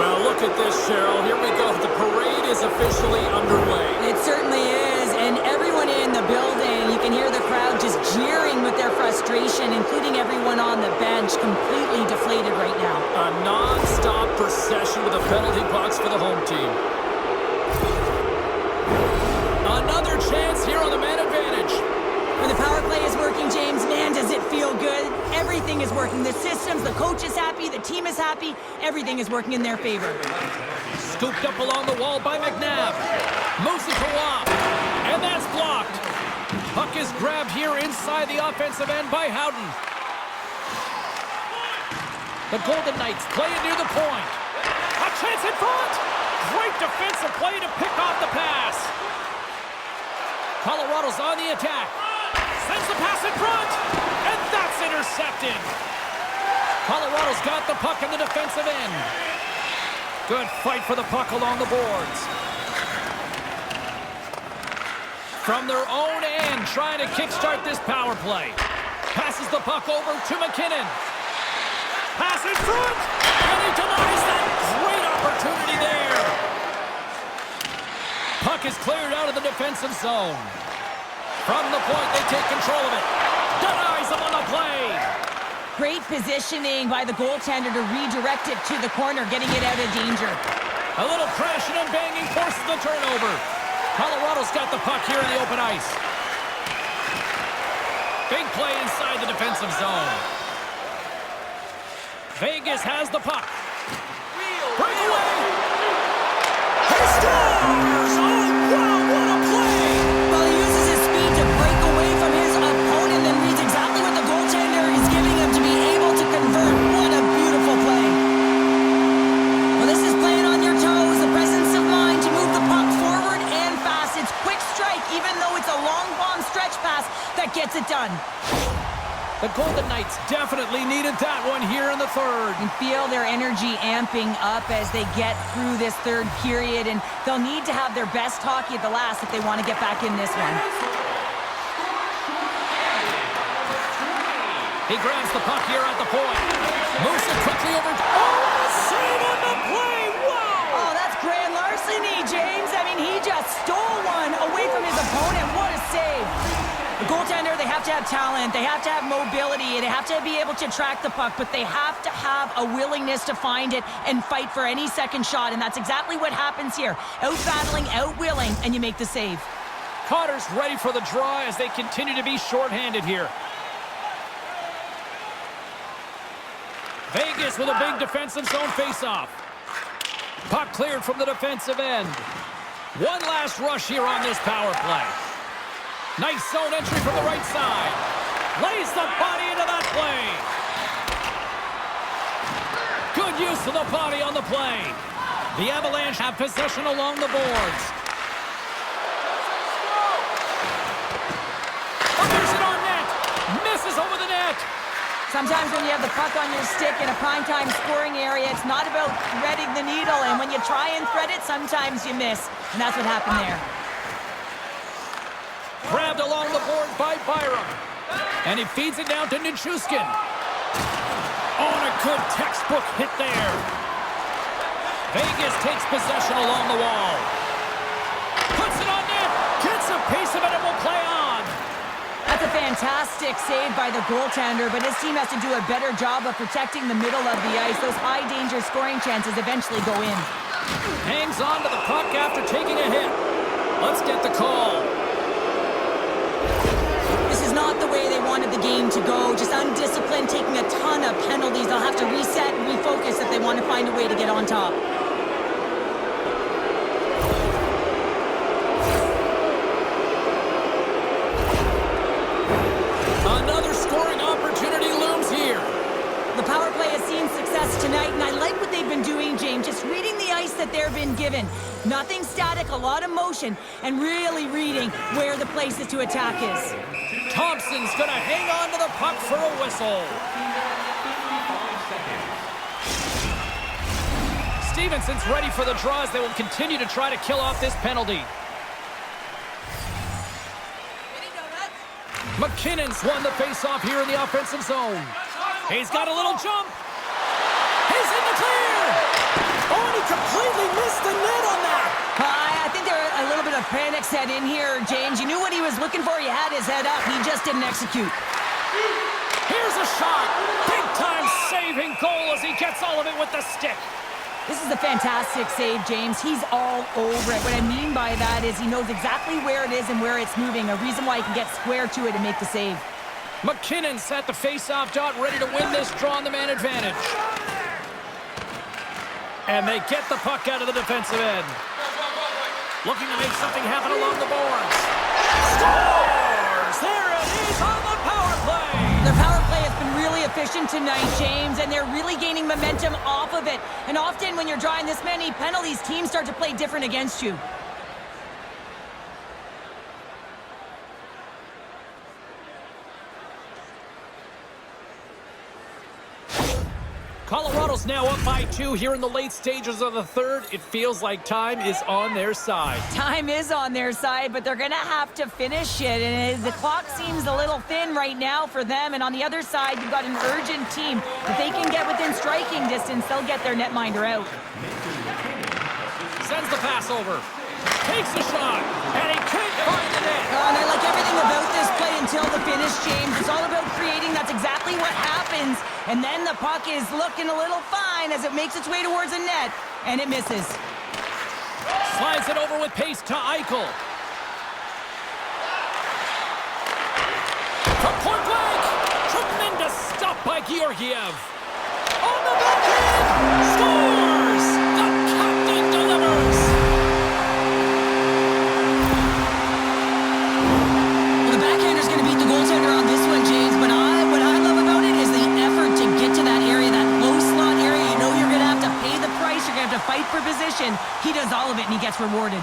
Well, look at this, Cheryl. Here we go. The parade is officially underway. It certainly is, and everyone in the building, you can hear the crowd just jeering with their frustration, including everyone on the bench, completely deflated right now. A non-stop procession with a penalty box for the home team. Another chance here on the man advantage. When the power play is working, James, man, does it feel good. Everything is working. The systems, the coach is happy, the team is happy. Everything is working in their favor. Scooped up along the wall by McNabb. Moves it to Waugh. And that's blocked. Puck is grabbed here inside the offensive end by Howden. The Golden Knights play it near the point. A chance in front. Great defensive play to pick off the pass. Colorado's on the attack. Sends the pass in front. And that's intercepted. Colorado's got the puck in the defensive end. Good fight for the puck along the boards. From their own end, trying to kickstart this power play. Passes the puck over to McKinnon. Pass in front. And he denies that. Great opportunity there. Puck is cleared out of the defensive zone. From the point, they take control of it. Denies him on the play. Great positioning by the goaltender to redirect it to the corner, getting it out of danger. A little crashing and banging forces the turnover. Colorado's got the puck here in the open ice. Big play inside the defensive zone. Vegas has the puck. Breakaway. He scores! Oh, wow, what a play! Well, he uses his speed to break away from his opponent and reads exactly what the goaltender is giving him to be able to convert. What a beautiful play. Well, this is playing on your toes, the presence of mind to move the puck forward and fast. It's quick strike, even though it's a long bomb stretch pass that gets it done. The Golden Knights definitely needed that one here in the third. You feel their energy amping up as they get through this third period, and they'll need to have their best hockey at the last if they want to get back in this one. He grabs the puck here at the point. Moves it quickly over. Oh, a save on the play! Wow! Oh, that's grand larceny, James. I mean, he just stole one away from his opponent. What a save. The goaltender, they have to have talent, they have to have mobility, they have to be able to track the puck, but they have to have a willingness to find it and fight for any second shot, and that's exactly what happens here. Out-battling, out-willing, and you make the save. Cotter's ready for the draw as they continue to be shorthanded here. Vegas with a big defensive zone faceoff. Puck cleared from the defensive end. One last rush here on this power play. Nice zone entry from the right side. Lays the body into that play. Good use of the body on the play. The Avalanche have possession along the boards. Fires it on net. Misses over the net. Sometimes when you have the puck on your stick in a primetime scoring area, it's not about threading the needle, and when you try and thread it, sometimes you miss, and that's what happened there. Grabbed along the board by Byram. And he feeds it down to Nichushkin. Oh, and a good textbook hit there. Vegas takes possession along the wall. Puts it on net. Gets a piece of it and will play on. That's a fantastic save by the goaltender, but his team has to do a better job of protecting the middle of the ice. Those high-danger scoring chances eventually go in. Hangs on to the puck after taking a hit. Let's get the call. This is not the way they wanted the game to go. Just undisciplined, taking a ton of penalties. They'll have to reset and refocus if they want to find a way to get on top. Another scoring opportunity looms here. The power play has seen success tonight, and I like what they've been doing, James. Just really that they've been given. Nothing static, a lot of motion, and really reading where the places to attack is. Thompson's going to hang on to the puck for a whistle. Stevenson's ready for the draw as they will continue to try to kill off this penalty. McKinnon's won the face-off here in the offensive zone. He's got a little jump. He's in the clear. Oh, and he completely missed the net on that. I think there a little bit of panic set in here, James. You knew what he was looking for. He had his head up. He just didn't execute. Here's a shot. Big-time saving goal as he gets all of it with the stick. This is a fantastic save, James. He's all over it. What I mean by that is he knows exactly where it is and where it's moving, a reason why he can get square to it and make the save. McKinnon's at the face-off dot, ready to win this draw on the man advantage. And they get the puck out of the defensive end. Looking to make something happen along the boards. Scores! There it is on the power play! Their power play has been really efficient tonight, James, and they're really gaining momentum off of it. And often when you're drawing this many penalties, teams start to play different against you. Colorado's now up by 2 here in the late stages of the third. It feels like time is on their side. Time is on their side, but they're going to have to finish it. And the clock seems a little thin right now for them. And on the other side, you've got an urgent team. If they can get within striking distance, they'll get their netminder out. Sends the pass over. Takes a shot. And he can't find the net. And I like everything about this play until the finish, James. It's all about creating. That's exactly what happens. And then the puck is looking a little fine as it makes its way towards the net. And it misses. Slides it over with pace to Eichel. From point blank. Tremendous stop by Georgiev. On the backhand. Scores! The captain delivers. Well, the backhander's going to beat the goaltender on this one, James. But what I love about it is the effort to get to that area, that low slot area. You know you're going to have to pay the price. You're going to have to fight for position. He does all of it, and he gets rewarded.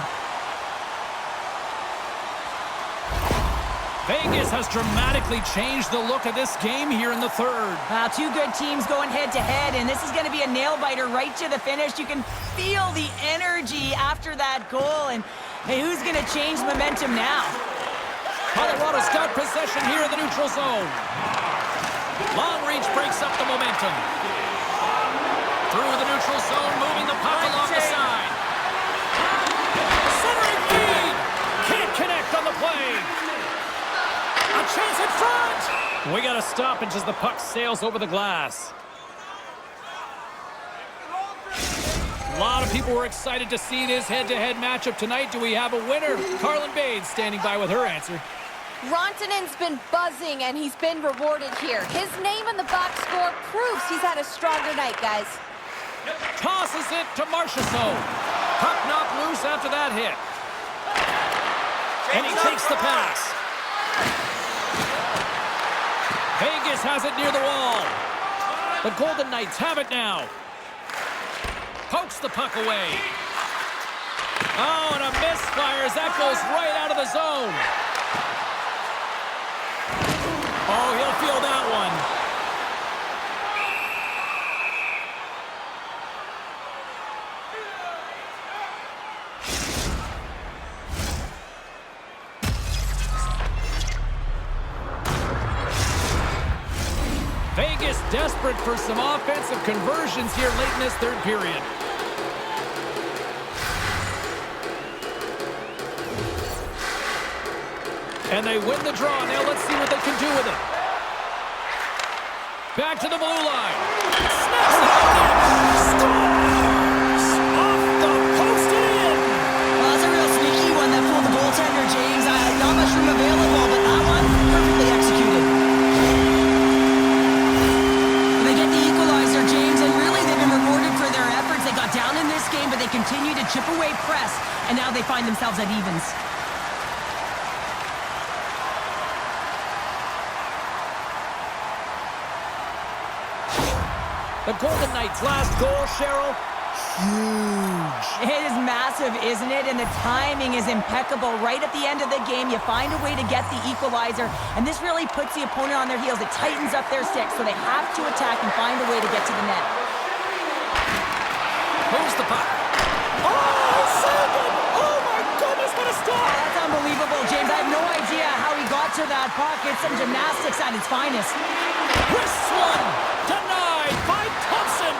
Vegas has dramatically changed the look of this game here in the third. Two good teams going head-to-head, and this is going to be a nail-biter right to the finish. You can feel the energy after that goal, and hey, who's going to change momentum now? Colorado's got possession here in the neutral zone. Long reach breaks up the momentum. Through the neutral zone, moving the puck along the side. Centering feed! Can't connect on the play. A chance in front! We got a stoppage as the puck sails over the glass. A lot of people were excited to see this head-to-head matchup tonight. Do we have a winner? Carlin Bates standing by with her answer. Rantanen's been buzzing, and he's been rewarded here. His name in the box score proves he's had a stronger night, guys. Tosses it to Marchessault. Puck knocked loose after that hit. And he takes the pass. Vegas has it near the wall. The Golden Knights have it now. Pokes the puck away. Oh, and a misfire as that goes right out of the zone. Oh, he'll feel that one. Vegas desperate for some offensive conversions here late in this third period. And they win the draw. Now let's see what they can do with it. Back to the blue line. Snaps it out. Scores! Off the post and in. Well, that's a real sneaky one that fooled the goaltender, James. Not much room available, but that one perfectly executed. They get the equalizer, James, and really they've been rewarded for their efforts. They got down in this game, but they continue to chip away press, and now they find themselves at evens. The Golden Knights' last goal, Cheryl, huge. It is massive, isn't it? And the timing is impeccable. Right at the end of the game, you find a way to get the equalizer, and this really puts the opponent on their heels. It tightens up their stick, so they have to attack and find a way to get to the net. Moves the puck. Oh, saved it! Oh, my goodness, what a Oh, stop! that's unbelievable, James. I have no idea how he got to that puck. It's some gymnastics at its finest. Wrist one! Denied by Thompson!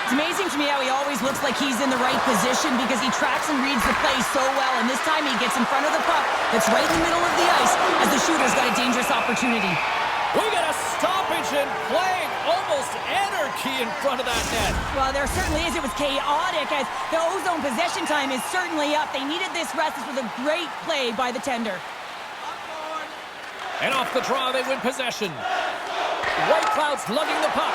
It's amazing to me how he always looks like he's in the right position because he tracks and reads the play so well, and this time he gets in front of the puck that's right in the middle of the ice as the shooter's got a dangerous opportunity. We got a stoppage in play. Almost anarchy in front of that net. Well, there certainly is. It was chaotic as the ozone possession time is certainly up. They needed this rest. This was a great play by the tender. And off the draw, they win possession. White Clouds lugging the puck.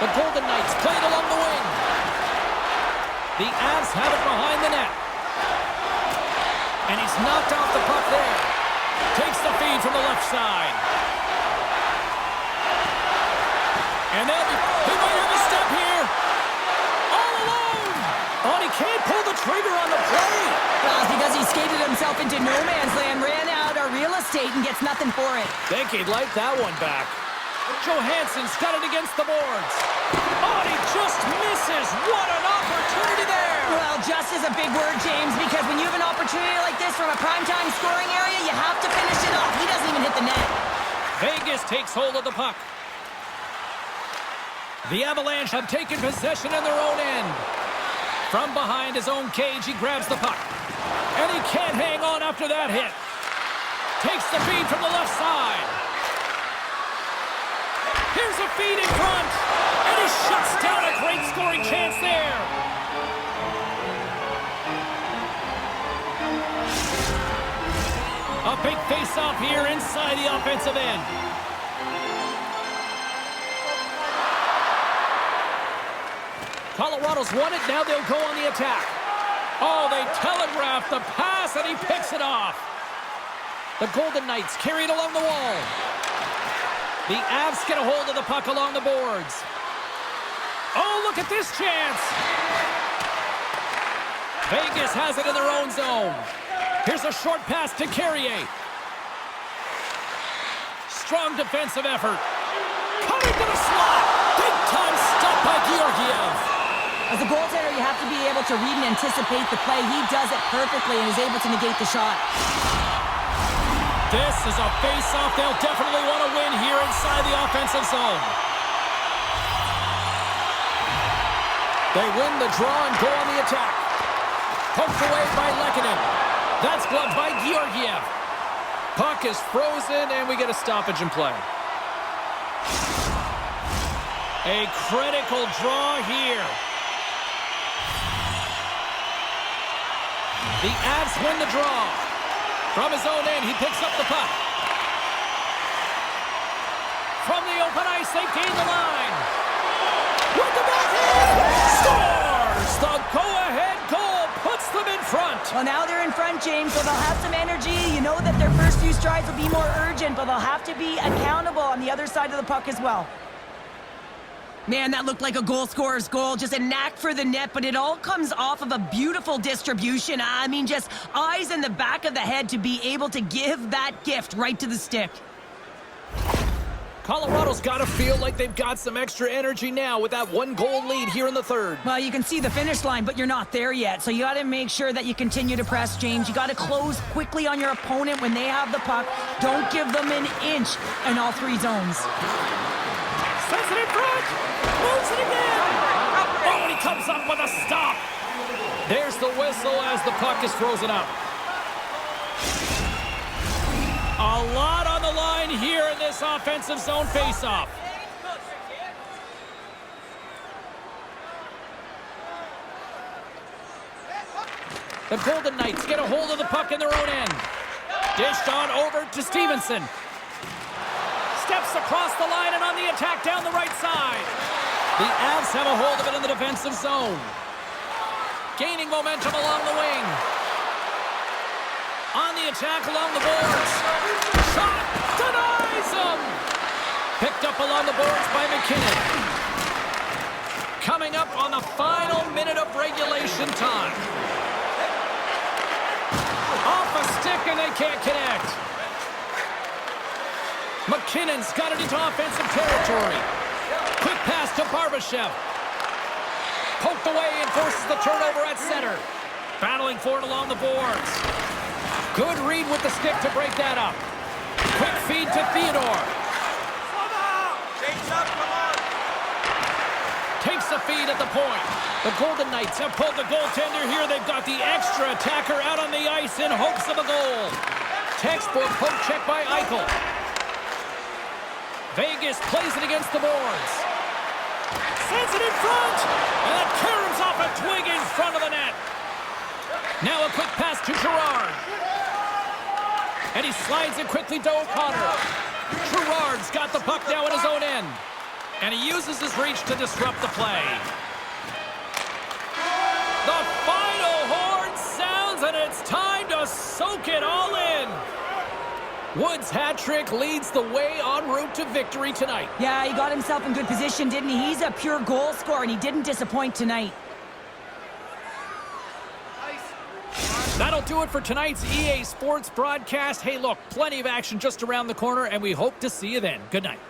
The Golden Knights played along the wing. The Avs have it behind the net. And he's knocked off the puck there. Takes the feed from the left side. And then he might have a step here. All alone. Oh, and he can't pull the trigger on the play. Well, it's because he skated himself into no man's land, ran out of real estate, and gets nothing for it. Think he'd like that one back. Johansson's got it against the boards. Oh, and he just misses. What an opportunity there. Well, just is a big word, James, because when you have an opportunity like this from a primetime scoring area, you have to finish it off. He doesn't even hit the net. Vegas takes hold of the puck. The Avalanche have taken possession in their own end. From behind his own cage, he grabs the puck. And he can't hang on after that hit. Takes the feed from the left side. Here's a feed in front. And he shuts down a great scoring chance there. A big face-off here inside the offensive end. Colorado's won it, now they'll go on the attack. Oh, they telegraph the pass, and he picks it off. The Golden Knights carry it along the wall. The Avs get a hold of the puck along the boards. Oh, look at this chance. Vegas has it in their own zone. Here's a short pass to Carrier. Strong defensive effort. Coming to the slot. Big time stop by Georgiev. As a goaltender, you have to be able to read and anticipate the play. He does it perfectly and is able to negate the shot. This is a face-off they'll definitely want to win here inside the offensive zone. They win the draw and go on the attack. Poked away by Lehkonen. That's gloved by Georgiev. Puck is frozen, and we get a stoppage in play. A critical draw here. The Avs win the draw. From his own end, he picks up the puck. From the open ice, they gain the line. With the backhand, scores! The go-ahead goal puts them in front. Well, now they're in front, James, so they'll have some energy. You know that their first few strides will be more urgent, but they'll have to be accountable on the other side of the puck as well. Man, that looked like a goal scorer's goal. Just a knack for the net, but it all comes off of a beautiful distribution. I mean, just eyes in the back of the head to be able to give that gift right to the stick. Colorado's got to feel like they've got some extra energy now with that one-goal lead here in the third. Well, you can see the finish line, but you're not there yet. So you got to make sure that you continue to press, James. You got to close quickly on your opponent when they have the puck. Don't give them an inch in all three zones. Sends it in front. Moves it again. Oh, and he comes up with a stop. There's the whistle as the puck is frozen up. A lot on the line here in this offensive zone faceoff. The Golden Knights get a hold of the puck in their own end. Dished on over to Stevenson. Steps across the line and on the attack down the right side. The Avs have a hold of it in the defensive zone. Gaining momentum along the wing. On the attack along the boards. Shot denies him. Picked up along the boards by McKinnon. Regulation time. Off a stick, and they can't connect. McKinnon's got it into offensive territory. Quick pass to Barbashev. Poked away and forces the turnover at center. Battling for it along the boards. Good read with the stick to break that up. Quick feed to Theodore. Shakes up, come on. Takes the feed at the point. The Golden Knights have pulled the goaltender here. They've got the extra attacker out on the ice in hopes of a goal. Textbook poke check by Eichel. Vegas plays it against the boards. Sends it in front. And it caroms off a twig in front of the net. Now a quick pass to Girard. And he slides it quickly to O'Connor. Girard's got the puck now at his own end. And he uses his reach to disrupt the play. The final horn sounds, and it's time to soak it all in. Wood's hat trick leads the way en route to victory tonight. Yeah, he got himself in good position, didn't he? He's a pure goal scorer, and he didn't disappoint tonight. That'll do it for tonight's EA Sports broadcast. Hey, look, plenty of action just around the corner, and we hope to see you then. Good night.